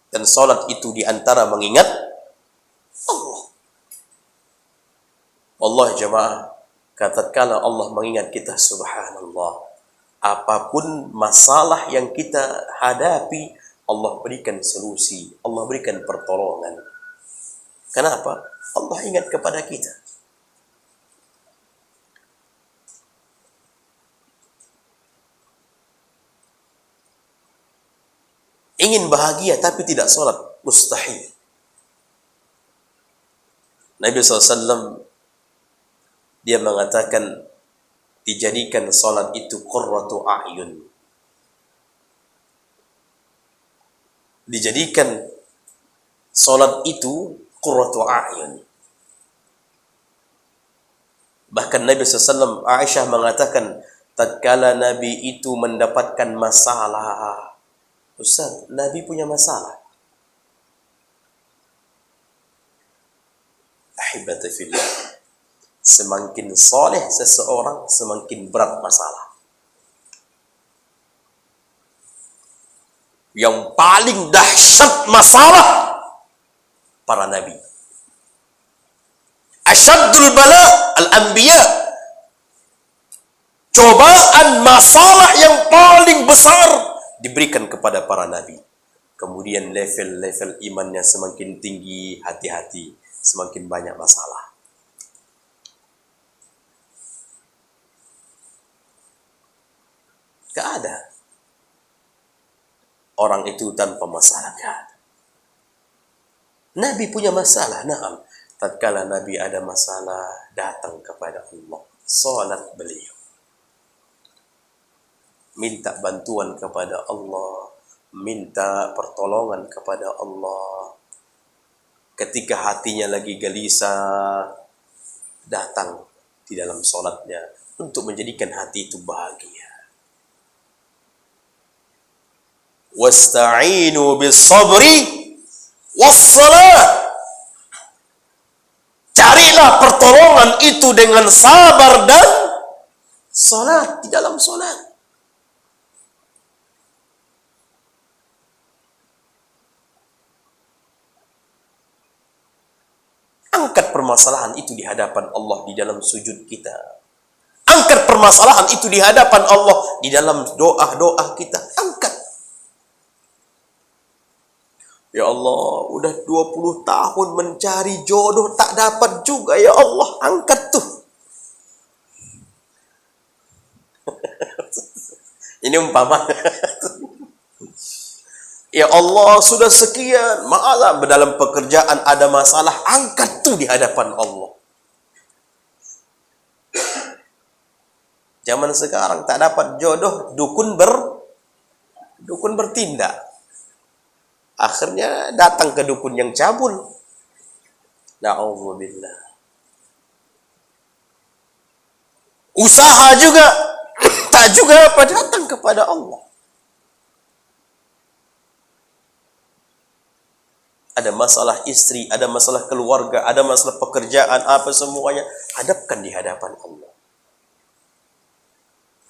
Dan salat itu diantara mengingat Allah. Allah jemaah, tatkala Allah mengingat kita, subhanallah, apapun masalah yang kita hadapi, Allah berikan solusi, Allah berikan pertolongan. Kenapa? Allah ingat kepada kita. Ingin bahagia tapi tidak salat, mustahil. Nabi SAW dia mengatakan, dijadikan salat itu qurratu a'yun. Dijadikan salat itu qurratu a'yun. Bahkan Nabi SAW, Aisyah mengatakan, tatkala Nabi itu mendapatkan masalah, Ustaz, Nabi punya masalah. Ahibati fillah, semakin soleh seseorang, semakin berat masalah. Yang paling dahsyat masalah para nabi. Asyaddul bala al-anbiya. Cobaan masalah yang paling besar diberikan kepada para nabi. Kemudian level-level imannya semakin tinggi, hati-hati, semakin banyak masalah. Gak ada orang itu tanpa masalah. Gak ada. Nabi punya masalah, naam. Tatkala Nabi ada masalah, datang kepada Allah, salat beliau, minta bantuan kepada Allah, minta pertolongan kepada Allah. Ketika hatinya lagi gelisah, datang di dalam solatnya untuk menjadikan hati itu bahagia. Wasta'inu bis-sabri was-salat. Carilah pertolongan itu dengan sabar dan salat, di dalam salat. Angkat permasalahan itu di hadapan Allah di dalam sujud kita. Angkat permasalahan itu di hadapan Allah di dalam doa-doa kita. Angkat. Ya Allah, udah 20 tahun mencari jodoh tak dapat juga ya Allah. Angkat tuh. Ini umpama. Ya Allah, sudah sekian, malah dalam pekerjaan ada masalah, angkat tuh di hadapan Allah. Zaman sekarang tak dapat jodoh, dukun bertindak. Akhirnya datang ke dukun yang cabul. Na'udzubillah. Usaha juga tak juga apa datang kepada Allah. Ada masalah istri, ada masalah keluarga, ada masalah pekerjaan, apa semuanya, hadapkan di hadapan Allah.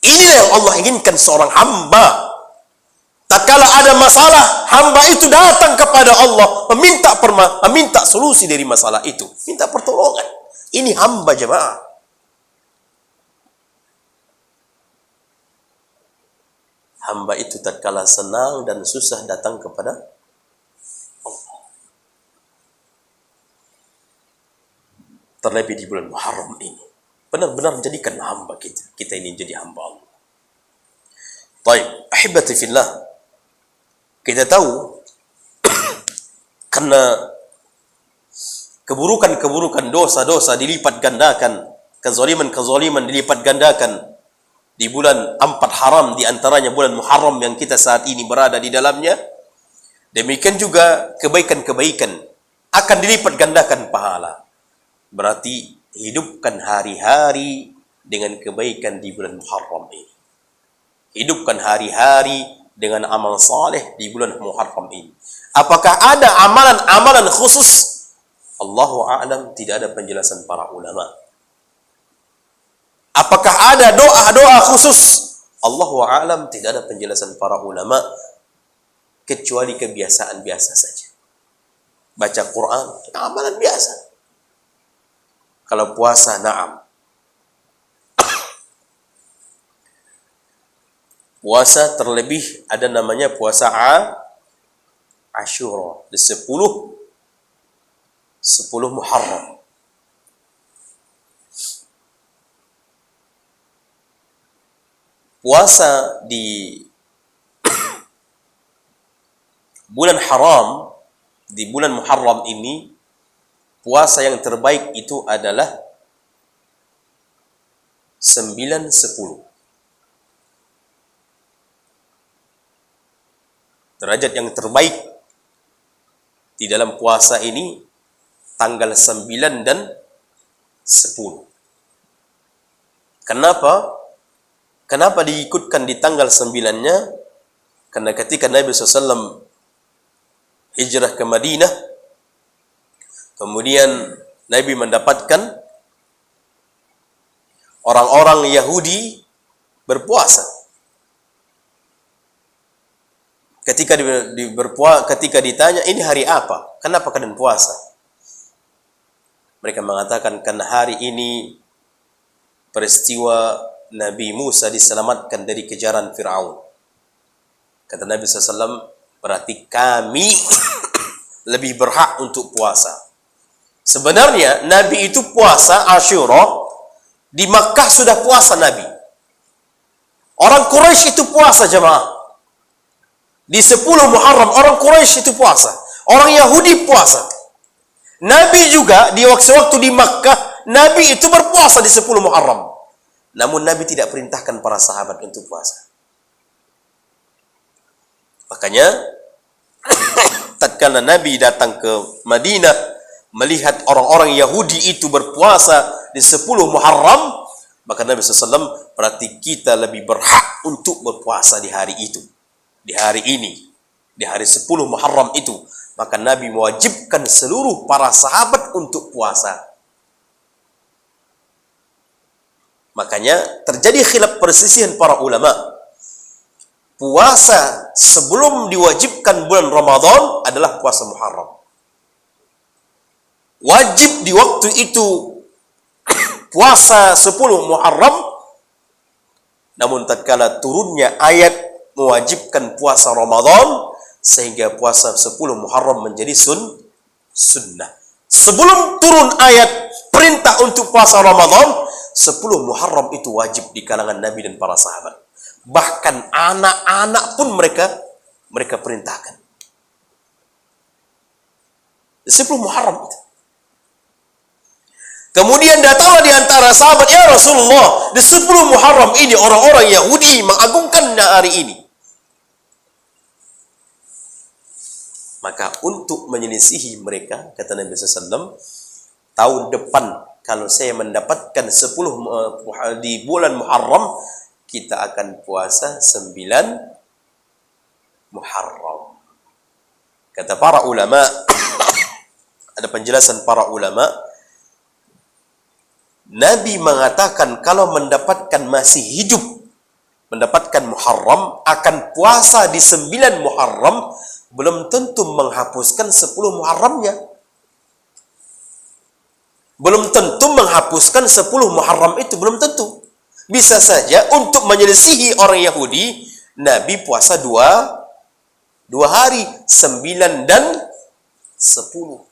Ini yang Allah inginkan seorang hamba. Tak kala ada masalah, hamba itu datang kepada Allah, meminta solusi dari masalah itu, minta pertolongan. Ini hamba jemaah. Hamba itu tak kala senang dan susah datang kepada Allah. Terlebih di bulan Muharram ini, benar-benar menjadikan hamba kita ini jadi hamba Allah. Baik, ahibati fillah, kita tahu karena keburukan-keburukan, dosa-dosa dilipat gandakan, kezaliman-kezaliman dilipat gandakan di bulan 4 haram, di antaranya bulan Muharram yang kita saat ini berada di dalamnya. Demikian juga kebaikan-kebaikan akan dilipat gandakan pahala. Berarti hidupkan hari-hari dengan kebaikan di bulan Muharram ini. Hidupkan hari-hari dengan amal saleh di bulan Muharram ini. Apakah ada amalan-amalan khusus? Allahu a'lam, tidak ada penjelasan para ulama. Apakah ada doa-doa khusus? Allahu a'lam, tidak ada penjelasan para ulama, kecuali kebiasaan biasa saja. Baca Quran, amalan biasa. Kalau puasa, na'am. Puasa terlebih ada namanya puasa Ashura, di 10 Muharram. Puasa di bulan haram, di bulan Muharram ini, puasa yang terbaik itu adalah 9-10. Derajat yang terbaik di dalam puasa ini tanggal 9 dan 10. Kenapa? Kenapa diikutkan di tanggal 9-nya? Karena ketika Nabi SAW hijrah ke Madinah, kemudian Nabi mendapatkan orang-orang Yahudi berpuasa. Ketika ditanya, ini hari apa? Kenapa kalian puasa? Mereka mengatakan, karena hari ini peristiwa Nabi Musa diselamatkan dari kejaran Fir'aun. Kata Nabi SAW, berarti kami lebih berhak untuk puasa. Sebenarnya Nabi itu puasa Ashura, di Makkah sudah puasa Nabi. Orang Quraisy itu puasa jemaah. Di 10 Muharram orang Quraisy itu puasa. Orang Yahudi puasa. Nabi juga di waktu-waktu di Makkah, Nabi itu berpuasa di 10 Muharram. Namun Nabi tidak perintahkan para sahabat untuk puasa. Makanya tatkala Nabi datang ke Madinah melihat orang-orang Yahudi itu berpuasa di 10 Muharram, maka Nabi SAW, berarti kita lebih berhak untuk berpuasa di hari itu, di hari ini, di hari 10 Muharram itu. Maka Nabi mewajibkan seluruh para sahabat untuk puasa. Makanya terjadi khilaf persisihan para ulama. Puasa sebelum diwajibkan bulan Ramadan adalah puasa Muharram. Wajib di waktu itu puasa 10 Muharram, namun tatkala turunnya ayat mewajibkan puasa Ramadan, sehingga puasa 10 Muharram menjadi sunnah. Sebelum turun ayat perintah untuk puasa Ramadan, 10 Muharram itu wajib di kalangan Nabi dan para sahabat. Bahkan anak-anak pun mereka perintahkan. 10 Muharram itu. Kemudian datanglah di antara sahabat, ya Rasulullah, di 10 Muharram ini orang-orang Yahudi mengagungkan hari ini. Maka untuk menyelisihi mereka, kata Nabi SAW, tahun depan kalau saya mendapatkan 10 di bulan Muharram, kita akan puasa 9 Muharram. Kata para ulama, ada penjelasan para ulama, Nabi mengatakan kalau mendapatkan masih hidup, mendapatkan Muharram, akan puasa di 9 Muharram, belum tentu menghapuskan 10 Muharramnya. Belum tentu menghapuskan 10 Muharram itu, belum tentu. Bisa saja untuk menyelisihi orang Yahudi, Nabi puasa dua hari, 9 dan 10.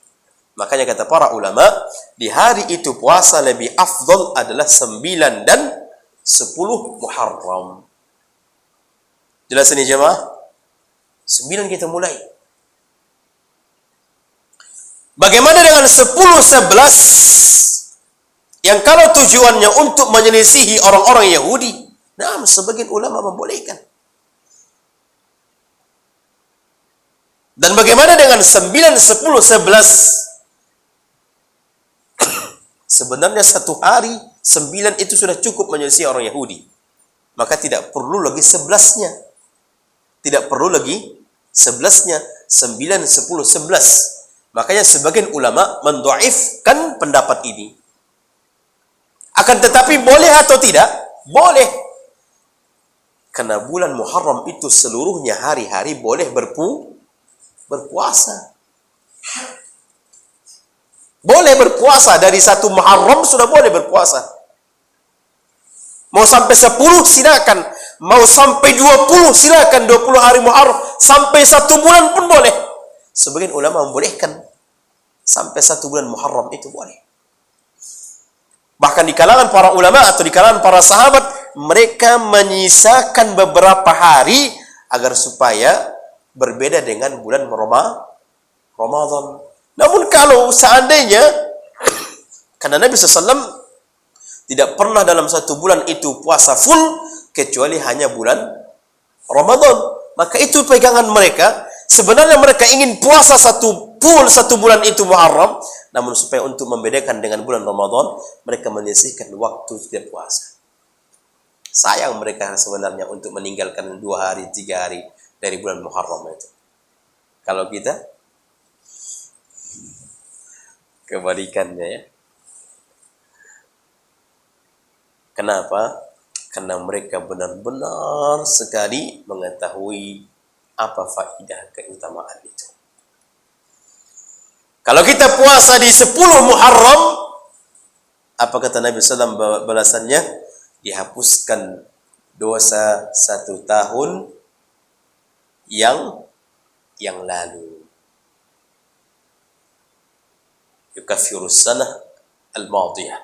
Makanya kata para ulama, di hari itu puasa lebih afdal adalah 9 dan 10 Muharram. Jelas ini jemaah? 9 kita mulai. Bagaimana dengan 10, 11? Yang kalau tujuannya untuk menyelisihi orang-orang Yahudi, nah, sebagian ulama membolehkan. Dan bagaimana dengan 9, 10, 11? Sebenarnya satu hari 9 itu sudah cukup menyelisihi orang Yahudi. Maka tidak perlu lagi 11-nya. Tidak perlu lagi 11-nya. 9, 10, 11. Makanya sebagian ulama mendhaifkan pendapat ini. Akan tetapi boleh atau tidak? Boleh. Karena bulan Muharram itu seluruhnya hari-hari boleh berpuasa. Boleh berpuasa. Dari 1 Muharram sudah boleh berpuasa. Mau sampai 10 silakan. Mau sampai 20 silakan. 20 hari Muharram. Sampai 1 bulan pun boleh. Sebagian ulama membolehkan. Sampai 1 bulan Muharram itu boleh. Bahkan di kalangan para ulama atau di kalangan para sahabat, mereka menyisakan beberapa hari agar supaya berbeda dengan bulan Ramadan. Namun kalau seandainya, karena Nabi SAW tidak pernah dalam 1 bulan itu puasa full, kecuali hanya bulan Ramadan. Maka itu pegangan mereka. Sebenarnya mereka ingin puasa 1 bulan itu Muharram, namun supaya untuk membedakan dengan bulan Ramadan, mereka menyisihkan waktu tidak puasa. Sayang mereka sebenarnya untuk meninggalkan 2 hari, 3 hari dari bulan Muharram itu. Kalau kita, kebalikannya ya. Kenapa? Karena mereka benar-benar sekali mengetahui apa faedah keutamaan itu. Kalau kita puasa di 10 Muharram, apa kata Nabi SAW balasannya? Dihapuskan dosa 1 tahun yang lalu. Yukaffirus sanah al-madiyah.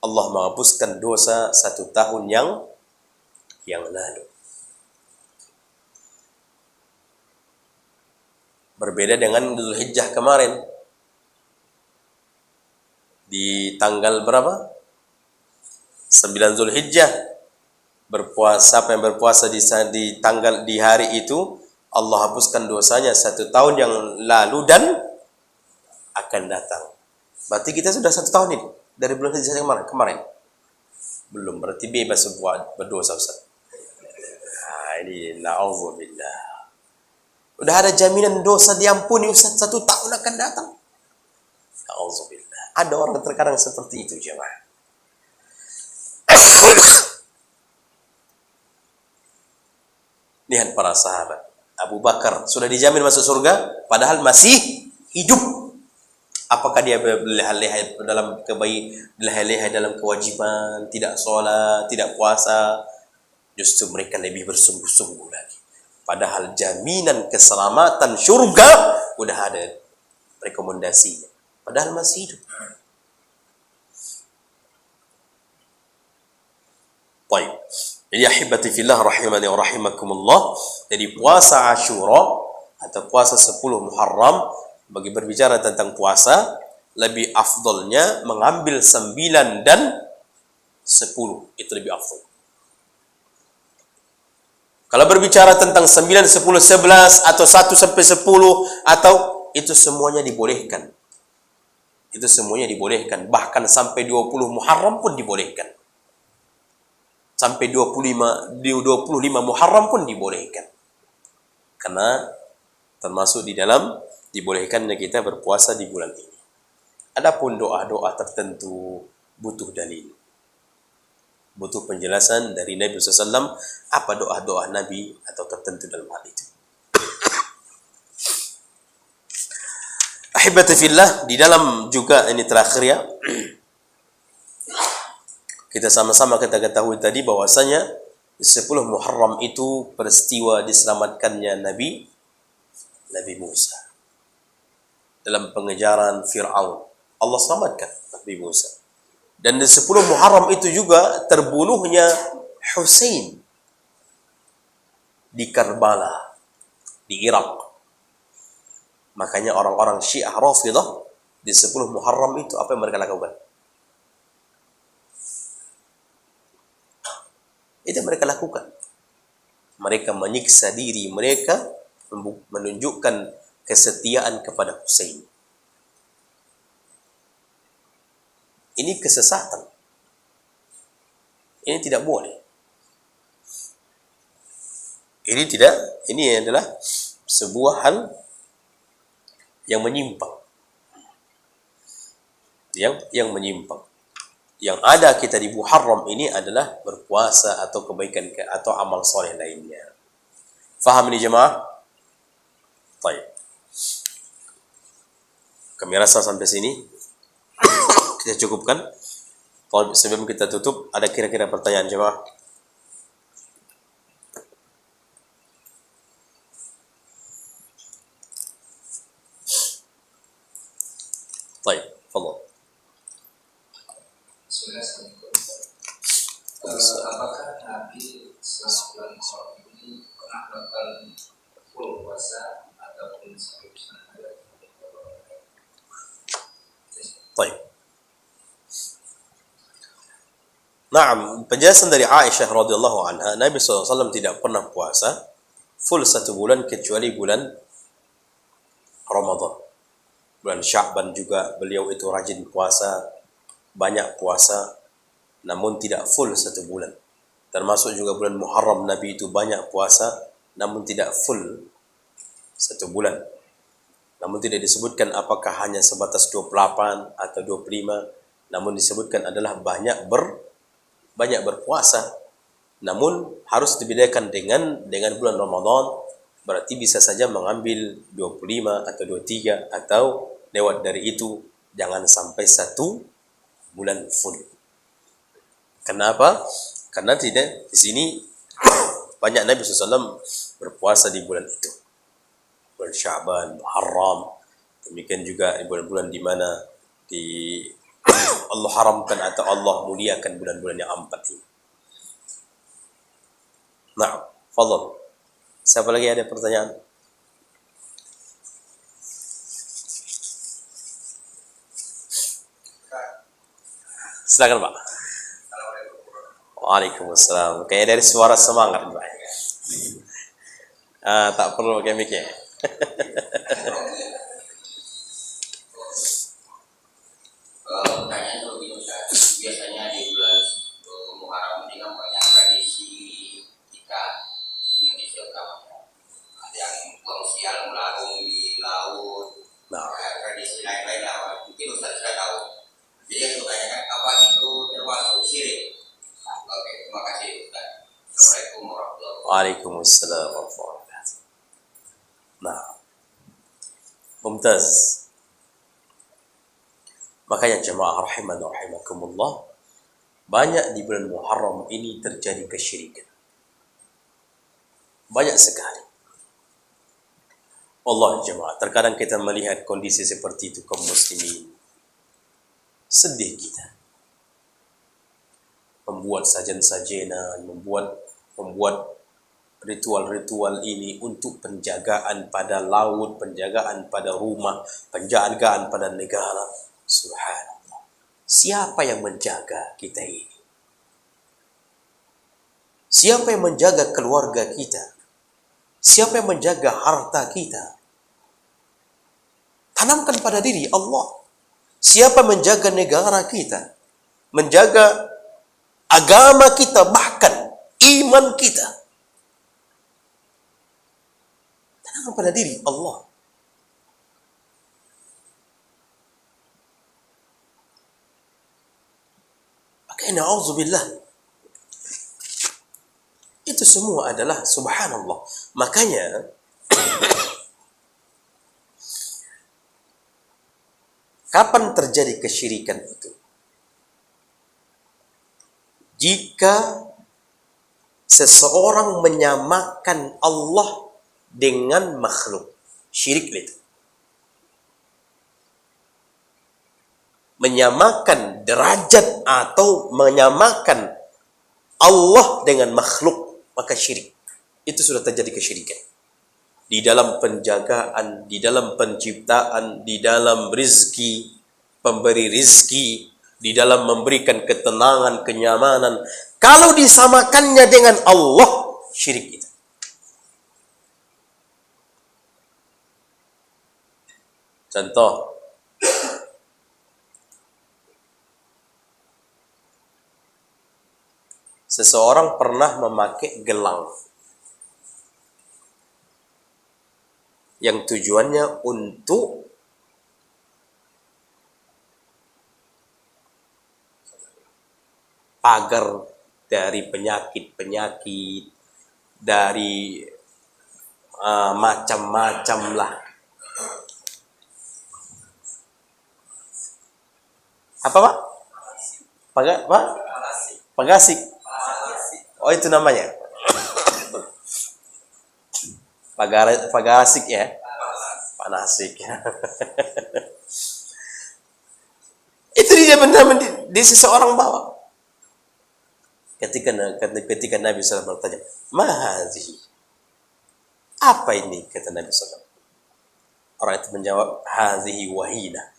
Allah menghapuskan dosa 1 tahun yang lalu. Berbeda dengan Dzulhijjah kemarin. Di tanggal berapa? 9 Dzulhijjah. siapa yang berpuasa di tanggal di hari itu, Allah hapuskan dosanya 1 tahun yang lalu dan akan datang. Berarti kita sudah 1 tahun ini dari bulan Hijrah kemarin. Belum, berarti bebas berdosa, Ustaz. Ini na'udzubillah. Udah ada jaminan dosa diampuni, Ustaz, 1 tahun akan datang. Na'udzubillah. Ada orang terkadang seperti itu, jemaah. Lihat para sahabat. Abu Bakar sudah dijamin masuk surga, padahal masih hidup. Apakah dia berleha-leha dalam kewajiban, tidak sholat, tidak puasa? Justru mereka lebih bersungguh-sungguh lagi. Padahal jaminan keselamatan surga udah ada rekomendasinya. Padahal masih hidup. Baik. Jadi ahibati fillah rahimani wa rahimakumullah. Jadi puasa Asyura atau puasa 10 Muharram, bagi berbicara tentang puasa, lebih afdolnya mengambil 9 dan 10. Itu lebih afdol. Kalau berbicara tentang 9, 10, 11 atau 1 sampai 10 atau itu semuanya dibolehkan. Itu semuanya dibolehkan. Bahkan sampai 20 Muharram pun dibolehkan. Sampai 25 Muharram pun dibolehkan. Karena termasuk di dalam dibolehkannya kita berpuasa di bulan ini. Adapun doa-doa tertentu butuh dalil. Butuh penjelasan dari Nabi SAW apa doa-doa Nabi atau tertentu dalam hal itu. Ahibati fillah, di dalam juga ini terakhir ya. Kita sama-sama kita ketahui tadi bahwasanya 10 Muharram itu peristiwa diselamatkannya Nabi Musa dalam pengejaran Fir'aun. Allah selamatkan Nabi Musa. Dan di 10 Muharram itu juga terbunuhnya Husain di Karbala, di Irak. Makanya orang-orang Syiah Rafidhah di 10 Muharram itu apa yang mereka lakukan? Itu mereka lakukan. Mereka menyiksa diri mereka, menunjukkan kesetiaan kepada Husain. Ini kesesatan. Ini tidak boleh. Ini adalah sebuah hal yang menyimpang. Yang menyimpang. Yang ada kita di Muharram ini adalah berpuasa atau kebaikan atau amal soleh lainnya. Faham ini jemaah? Baik. Kami rasa sampai sini kita cukupkan. Sebelum kita tutup, ada kira-kira pertanyaan jemaah? Baik, fadhal. Apakah Nabi selama bulan Muharram ini pernah melakukan full puasa ataupun sampai sana? Baik. Naam, penjelasan dari Aisyah radhiyallahu anha, Nabi SAW tidak pernah puasa full 1 bulan kecuali bulan Ramadan. Bulan Sya'ban juga beliau itu rajin puasa, banyak puasa, namun tidak full 1 bulan. Termasuk juga bulan Muharram Nabi itu banyak puasa, namun tidak full 1 bulan. Namun tidak disebutkan apakah hanya sebatas 28 atau 25, namun disebutkan adalah banyak berpuasa. Namun harus dibedakan dengan bulan Ramadan, berarti bisa saja mengambil 25 atau 23 atau lewat dari itu, jangan sampai 1 bulan full. Kenapa? Karena tidak di sini banyak Nabi SAW berpuasa di bulan itu. Bulan Sya'ban, Muharram, demikian juga di bulan-bulan di mana Allah haramkan atau Allah muliakan bulan-bulan yang 4 ini. Nah, fadhal. Siapa lagi ada pertanyaan? Silakan Pak. Waalaikumsalam. Kayak dari suara semangat, Pak. Tak perlu pakai mic ya. Pertanyaan kalau gitu Ustaz, biasanya di bulan Muharram ini kan banyak tradisi kita di Indonesia utamanya. Ada yang buang sial melarung di laut, tradisi lain-lain lah. Mungkin Ustaz sudah tahu. Jadi yang saya tanyakan, apa itu termasuk syirik? Oke, terima kasih Ustaz. Assalamualaikum warahmatullahi wabarakatuh. Waalaikumsalam warahmatullahi wabarakatuh. Nah, mumtaz. Makanya jemaah rahiman wa rahimakumullah, banyak di bulan Muharram ini terjadi kesyirikan. Banyak sekali. Allah jemaah, terkadang kita melihat kondisi seperti itu kaum muslimin. Sedih kita. Membuat sajian-sajenan, membuat ritual-ritual ini untuk penjagaan pada laut, penjagaan pada rumah, penjagaan pada negara. Subhanallah. Siapa yang menjaga kita ini? Siapa yang menjaga keluarga kita? Siapa yang menjaga harta kita? Tanamkan pada diri Allah. Siapa yang menjaga negara kita? Menjaga agama kita, bahkan iman kita. Tanamkan pada diri Allah. Makanya na'udzubillah. Itu semua adalah subhanallah. Makanya kapan terjadi kesyirikan itu? Jika seseorang menyamakan Allah dengan makhluk. Syirik itu. Menyamakan derajat atau menyamakan Allah dengan makhluk, maka syirik. Itu sudah terjadi kesyirikan. Di dalam penjagaan, di dalam penciptaan, di dalam rizki, pemberi rizki, di dalam memberikan ketenangan, kenyamanan. Kalau disamakannya dengan Allah, syirik itu. Contoh, seseorang pernah memakai gelang yang tujuannya untuk pagar dari penyakit-penyakit, dari macam-macam lah. Apa Pak? Pagasik. Oh itu namanya. Pagasik ya. Panasik. Itu dia benar di seseorang bawa. Ketika Nabi SAW bertanya, "Mahazi?" Apa ini? Kata Nabi SAW. Orang itu menjawab, "Hazihi wahina."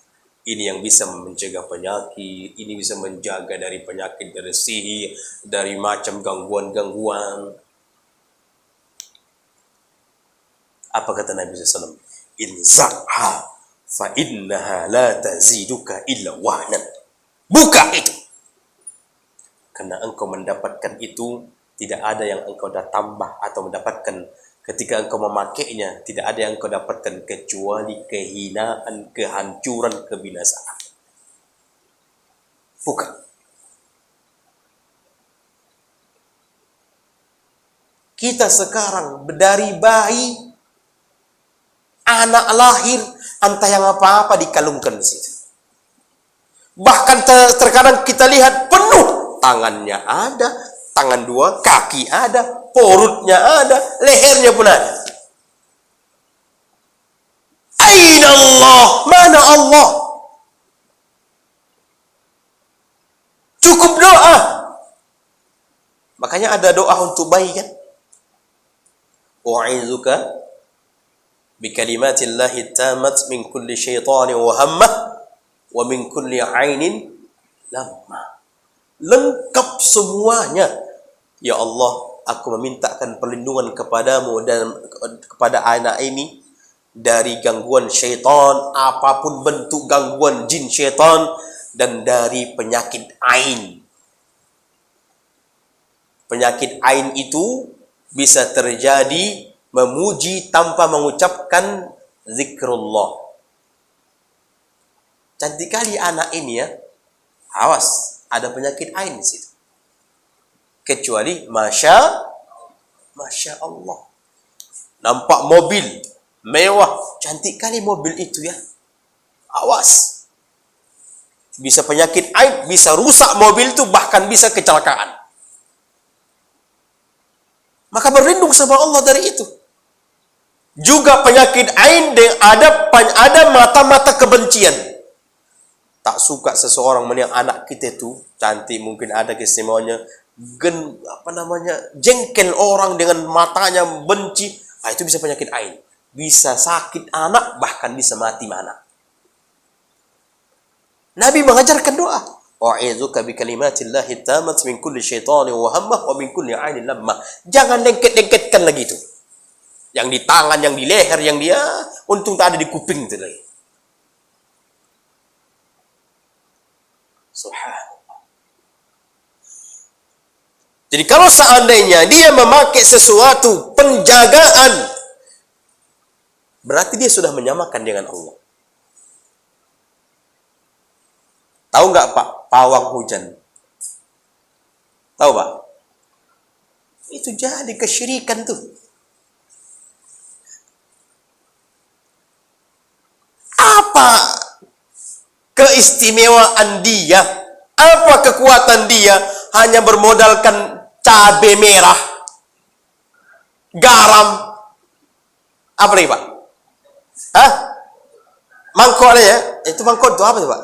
Ini yang bisa mencegah penyakit, ini bisa menjaga dari penyakit, dari sihir, dari macam gangguan-gangguan. Apa kata Nabi SAW? "Inza'ha fa innaha la taziduka illa wahnan." Buka itu. Karena engkau mendapatkan itu, tidak ada yang engkau dah tambah atau mendapatkan ketika engkau memakainya, tidak ada yang engkau dapatkan kecuali kehinaan, kehancuran, kebinasaan. Bukan. Kita sekarang dari bayi, anak lahir, entah yang apa-apa dikalungkan di situ. Bahkan terkadang kita lihat penuh. Tangannya ada, tangan dua, kaki ada, perutnya ada, lehernya pun ada. Aina Allah? Mana Allah? Cukup doa. Makanya ada doa untuk bayi kan? U'izuka bikalimatillahi tammat min kulli syaitanin wa hammah wa min kulli ainin lamma. Lengkap semuanya Ya Allah, aku memintakan perlindungan kepadamu dan kepada anak ini dari gangguan syaitan, apapun bentuk gangguan jin syaitan, dan dari penyakit ain. Penyakit ain itu bisa terjadi memuji tanpa mengucapkan zikrullah. Cantik kali anak ini ya. Awas, ada penyakit ain di situ. Kecuali Masya Allah. Nampak mobil mewah, cantik kali mobil itu ya. Awas. Bisa penyakit ain, bisa rusak mobil itu, bahkan bisa kecelakaan. Maka berlindung sama Allah dari itu. Juga penyakit ain ada mata-mata kebencian. Tak suka seseorang melihat anak kita itu cantik, mungkin ada keistimewaannya, jengkel orang dengan matanya, benci. Nah, itu bisa penyakit ain. Bisa sakit anak, bahkan bisa mati anak. Nabi mengajarkan doa. Wa'idzuka bi kalimatillahi tammat min kulli syaitanin wa hammah wa min kulli ainin lammah. Jangan lengket-lengketkan lagi itu. Yang di tangan, yang di leher, yang dia untung tak ada di kuping itu lagi. Subhanallah. Jadi kalau seandainya dia memakai sesuatu penjagaan, berarti dia sudah menyamakan dengan Allah. Tahu nggak Pak, pawang hujan? Tahu Pak? Itu jadi kesyirikan tuh. Apa keistimewaan dia? Apa kekuatan dia? Hanya bermodalkan cabai merah, garam, apa lagi Pak? Hah? Mangkok ya? Itu mangkok itu apa tuh Pak?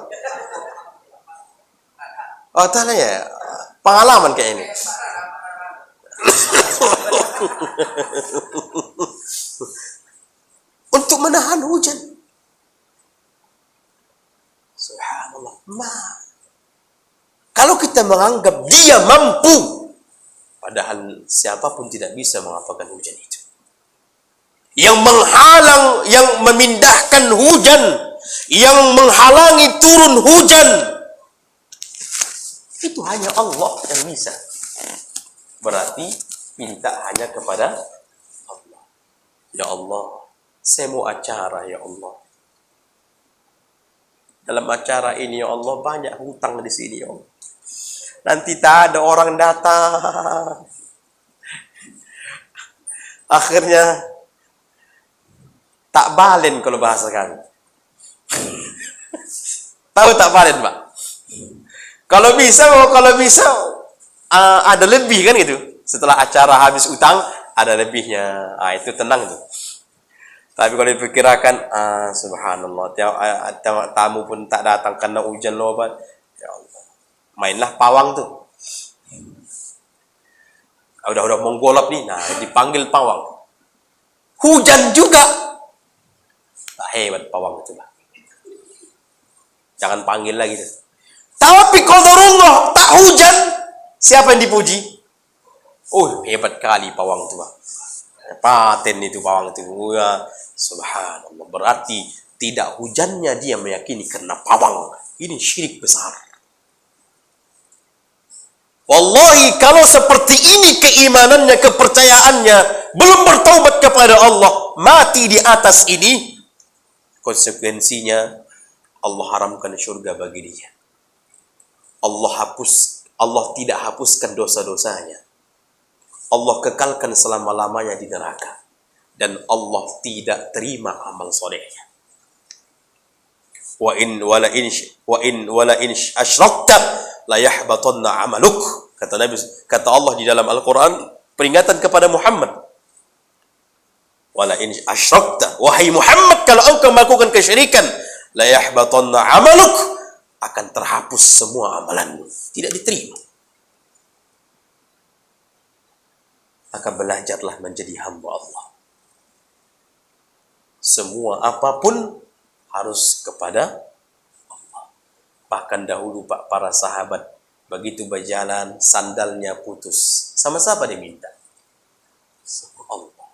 Oh, tak ya. Pengalaman kayak ini. Untuk menahan hujan. Subhanallah. Kalau kita menganggap dia mampu, padahal siapapun tidak bisa mengapakan hujan itu. Yang menghalang, yang memindahkan hujan, yang menghalangi turun hujan, itu hanya Allah yang bisa. Berarti minta hanya kepada Allah. Ya Allah, saya mau acara ya Allah. Dalam acara ini ya Allah banyak hutang di sini ya Allah. Nanti tak ada orang datang. Akhirnya tak balen kalau bahasa kami. Tahu tak balen Pak? Kalau bisa ada lebih kan gitu. Setelah acara habis utang ada lebihnya. Itu tenang tuh. Tapi kalau diperkirakan, subhanallah, tamu pun tak datang karena hujan lebat. Ya Allah, mainlah pawang tuh. Udah menggolap nih, nah dipanggil pawang. Hujan juga. Hebat pawang itu lah. Jangan panggil lagi tuh. Tapi qadarullah tak hujan, siapa yang dipuji? Oh, hebat kali pawang itu, Pak. Paten itu pawang itu. Ya, subhanallah. Berarti tidak hujannya dia meyakini karena pawang. Ini syirik besar. Wallahi kalau seperti ini keimanannya, kepercayaannya, belum bertaubat kepada Allah, mati di atas ini, konsekuensinya Allah haramkan syurga bagi dia. Allah tidak hapuskan dosa-dosanya. Allah kekalkan selama-lamanya di neraka. Dan Allah tidak terima amal solehnya. Wa in wala in asyrakta la yahbatanna amaluk. Kata Allah di dalam Al-Quran, peringatan kepada Muhammad. Wala in asyrakta, wahai Muhammad, kalau engkau melakukan kesyirikan, la yahbatanna amaluk, akan terhapus semua amalanmu, tidak diterima. Maka belajarlah menjadi hamba Allah. Semua apapun harus kepada Allah. Bahkan dahulu Pak, para sahabat Begitu berjalan, sandalnya putus. Sama siapa dia minta? Sama Allah.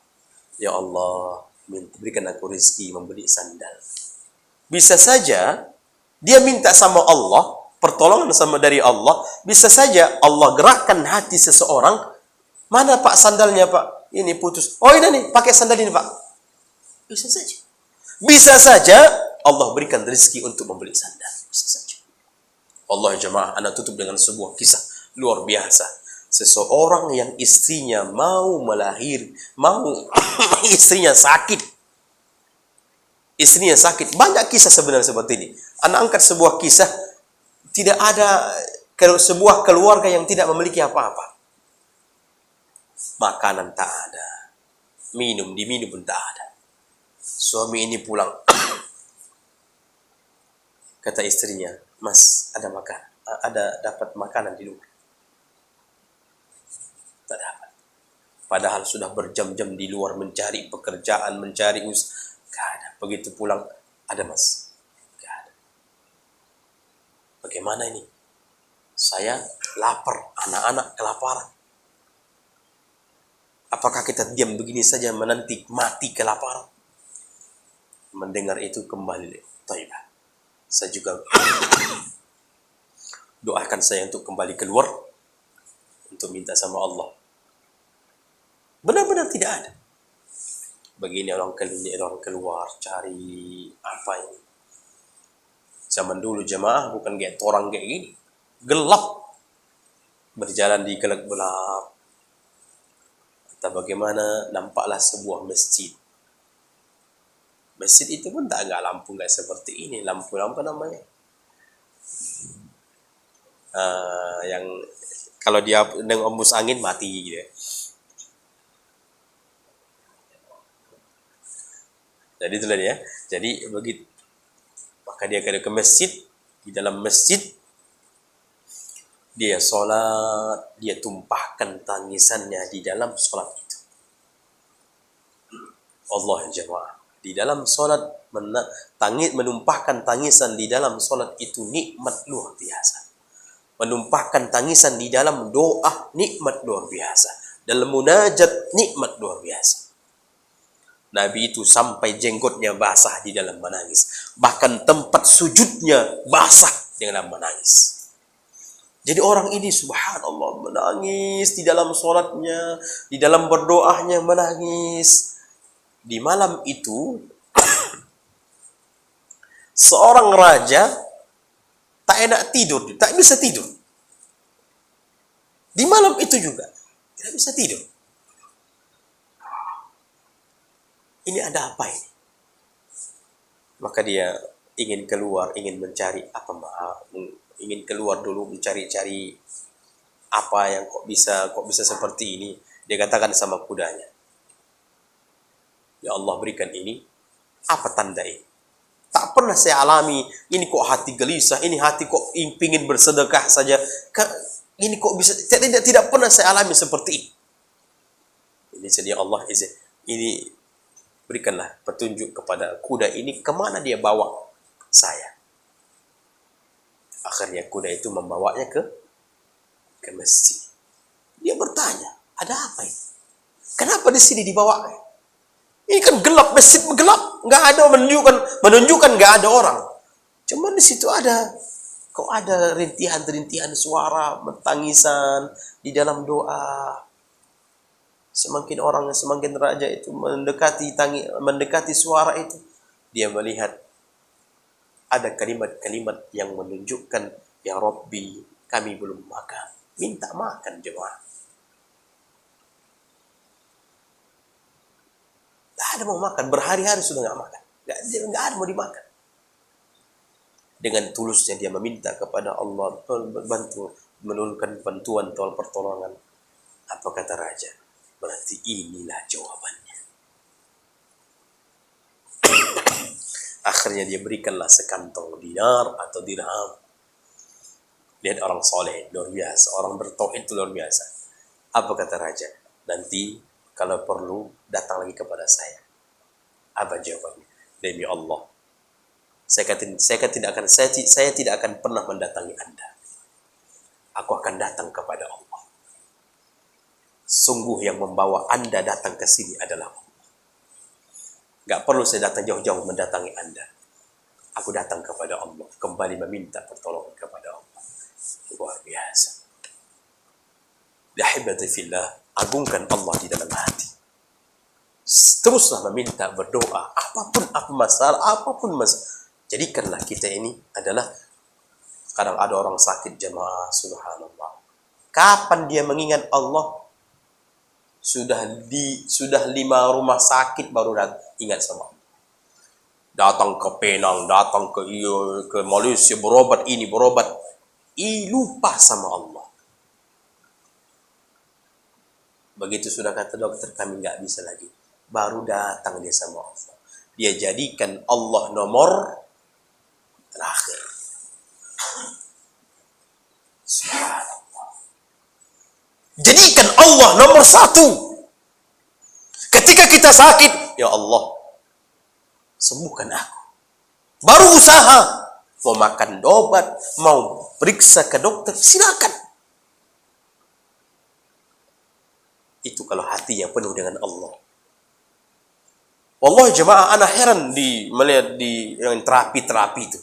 Ya Allah, berikan aku rezeki membeli sandal. Bisa saja dia minta sama Allah, pertolongan sama dari Allah. Bisa saja Allah gerakkan hati seseorang. Mana Pak sandalnya Pak? Ini putus. Oh ini nih, pakai sandal ini Pak. Bisa saja. Bisa saja Allah berikan rezeki untuk membeli sandal. Bisa saja. Allah jemaah, anak tutup dengan sebuah kisah luar biasa. Seseorang yang istrinya mau istrinya sakit. Istrinya sakit. Banyak kisah sebenarnya seperti ini. Anak angkat sebuah kisah, tidak ada sebuah keluarga yang tidak memiliki apa-apa. Makanan tak ada. Diminum pun tak ada. Suami ini pulang. Kata istrinya, Mas, ada dapat makanan di luar. Tak dapat. Padahal sudah berjam-jam di luar mencari pekerjaan, mencari usaha. Gak ada. Begitu pulang, ada Mas. Gak ada. Bagaimana ini? Saya lapar, anak-anak kelaparan. Apakah kita diam begini saja menanti mati kelaparan? Mendengar itu kembali. Taibah. Saya juga doakan saya untuk kembali keluar untuk minta sama Allah. Benar-benar tidak ada. Begini orang keluar cari apa ini? Zaman dulu jemaah bukan kayak orang kayak gini. Gelap. Berjalan di gelap-gelap. Atau bagaimana nampaklah sebuah masjid. Masjid itu pun tak agak lampu, nggak seperti ini. Lampu-lampu namanya. Yang kalau dia dengan embus angin mati gitu. Jadi itulah dia. Jadi begitu. Maka dia ke masjid. Di dalam masjid dia sholat, dia tumpahkan tangisannya di dalam sholat itu. Allah jemaah. Di dalam sholat menumpahkan tangisan di dalam sholat itu nikmat luar biasa. Menumpahkan tangisan di dalam doa nikmat luar biasa. Dalam munajat nikmat luar biasa. Nabi itu sampai jenggotnya basah di dalam menangis. Bahkan tempat sujudnya basah dengan menangis. Jadi orang ini subhanallah menangis di dalam sholatnya, di dalam berdoanya menangis. Di malam itu, seorang raja tak enak tidur, tak bisa tidur. Di malam itu juga, tidak bisa tidur. Ini ada apa ini? Maka dia ingin keluar, ingin mencari ingin keluar dulu mencari-cari apa yang kok bisa seperti ini. Dia katakan sama kudanya, ya Allah berikan ini, apa tanda ini? Tak pernah saya alami, ini kok hati gelisah, ini hati kok ingin bersedekah saja. Ini kok bisa, tidak pernah saya alami seperti ini. Ini jadi Allah ini berikanlah petunjuk kepada kuda ini kemana dia bawa saya. Akhirnya kuda itu membawanya ke masjid. Dia bertanya, ada apa ini? Kenapa di sini dibawa? Ini kan gelap, masjid gelap, nggak ada menunjukkan nggak ada orang. Cuma di situ ada rintihan suara, tangisan di dalam doa. Semakin raja itu mendekati suara itu, dia melihat ada kalimat-kalimat yang menunjukkan, ya Rabbi, kami belum makan, minta makan jemaah. Tidak ada mau makan, berhari-hari sudah nggak makan, nggak ada mau dimakan. Dengan tulusnya dia meminta kepada Allah menurunkan bantuan atau pertolongan. Apa kata raja? Berarti inilah jawabannya. Akhirnya dia berikanlah sekantong dinar atau dirham. Lihat orang soleh, luar biasa. Orang bertauhid itu luar biasa. Apa kata raja? Nanti kalau perlu datang lagi kepada saya. Apa jawabannya? Demi Allah, saya tidak akan pernah mendatangi Anda aku akan datang kepada Allah. Sungguh yang membawa Anda datang ke sini adalah Allah. Gak perlu saya datang jauh-jauh mendatangi Anda. Aku datang kepada Allah, kembali meminta pertolongan kepada Allah. Luar biasa. Ahibati fillah, agungkan Allah di dalam hati. Teruslah meminta, berdoa, apapun apa masalah, apapun masalah. Jadikanlah kita ini adalah, kadang ada orang sakit jemaah, subhanallah. Kapan dia mengingat Allah? Sudah 5 rumah sakit baru ingat sama Allah. Datang ke Penang, datang ke Malaysia, berobat ini, berobat. Lupa sama Allah. Begitu sudah kata dokter, kami nggak bisa lagi. Baru datang dia sama Allah. Dia jadikan Allah nomor terakhir. Subhanallah. Jadikan Allah nomor 1. Ketika kita sakit, ya Allah, sembuhkan aku. Baru usaha. Mau makan obat, mau periksa ke dokter, silakan. Itu kalau hati yang penuh dengan Allah. Wallahi jemaah, anak heran melihat di yang terapi itu.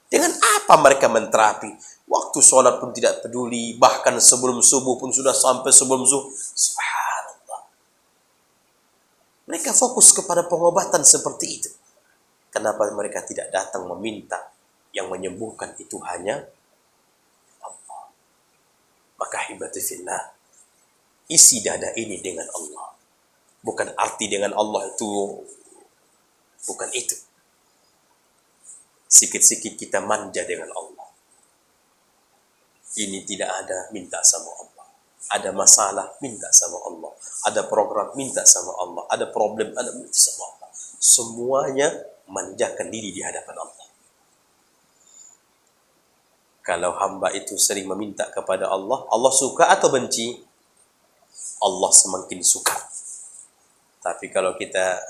Dengan apa mereka menterapi? Waktu sholat pun tidak peduli, bahkan sebelum subuh pun sudah sampai sebelum zuhur. Subhanallah. Mereka fokus kepada pengobatan seperti itu. Kenapa mereka tidak datang meminta? Yang menyembuhkan itu hanya Allah. Maka hibati fillah, isi dada ini dengan Allah. Bukan arti dengan Allah itu, bukan itu. Sikit-sikit kita manja dengan Allah. Ini tidak ada, minta sama Allah. Ada masalah, minta sama Allah. Ada program, minta sama Allah. Ada problem, ada minta sama Allah. Semuanya manjakan diri di hadapan Allah. Kalau hamba itu sering meminta kepada Allah, Allah suka atau benci? Allah semakin suka. Tapi kalau kita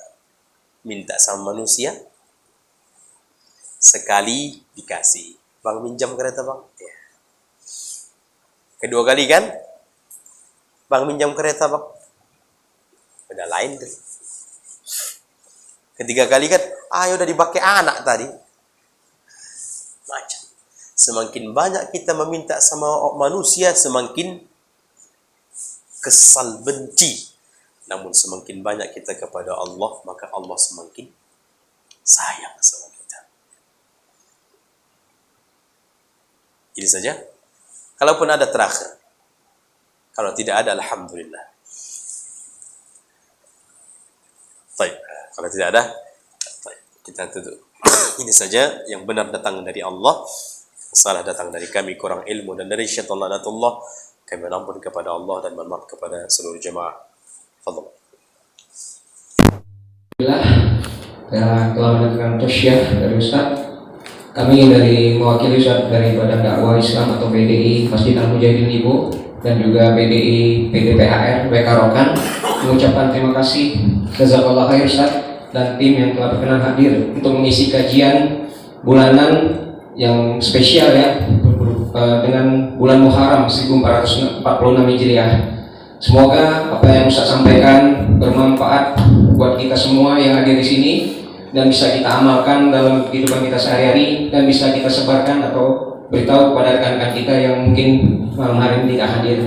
minta sama manusia, sekali dikasih. Bang, minjam kereta bang? Ya. Kedua kali kan? Bang, minjam kereta bang? Udah lain tuh. Ketiga kali kan? Udah dipakai anak tadi. Macam. Semakin banyak kita meminta sama manusia, semakin kesal, benci. Namun semakin banyak kita kepada Allah, maka Allah semakin sayang sama kita. Ini saja. Kalaupun ada terakhir. Kalau tidak ada, alhamdulillah. Baik. Kalau tidak ada, baik. Kita tutup. Ini saja yang benar datang dari Allah. Salah datang dari kami, kurang ilmu dan dari syaitan laknatullah. Kami menampun kepada Allah dan bermaaf kepada seluruh jemaah. Fadhal. Alhamdulillah, telah mendengarkan tausiah dari Ustaz. Kami dari mewakili Ustaz dari Badan Dakwah Islam atau PDI Masjid Al Mujahidin Ibu dan juga PDI PDPHR WK Rokan mengucapkan terima kasih jazakallahu khair Ustaz dan tim yang telah berkenan hadir untuk mengisi kajian bulanan yang spesial ya dengan bulan Muharram 1446 Hijriah. Semoga apa yang Ustaz sampaikan bermanfaat buat kita semua yang hadir di sini dan bisa kita amalkan dalam kehidupan kita sehari-hari dan bisa kita sebarkan atau beritahu kepada rekan-rekan kita yang mungkin malam hari ini tidak hadir.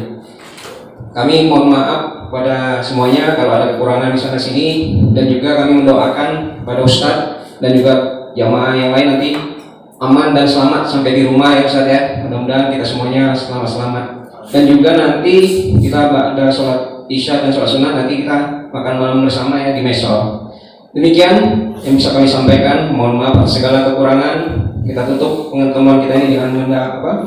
Kami mohon maaf kepada semuanya kalau ada kekurangan di sana sini dan juga kami mendoakan pada Ustaz dan juga jamaah yang lain nanti aman dan selamat sampai di rumah ya Ustaz ya. Mudah-mudahan kita semuanya selamat-selamat. Dan juga nanti kita ada sholat isya dan sholat sunat, nanti kita makan malam bersama ya di mesol. Demikian yang bisa kami sampaikan. Mohon maaf atas segala kekurangan. Kita tutup pertemuan kita ini dengan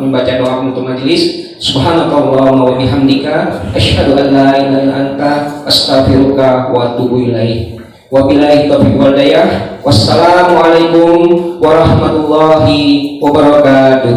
membaca doa penutup majelis. Subhanakallahumma wa bihamdika asyhadu an la ilaha illa anta astaghfiruka wa atubu ilaik. Wabillahi taufiq wal hidayah. Wassalamualaikum warahmatullahi wabarakatuh.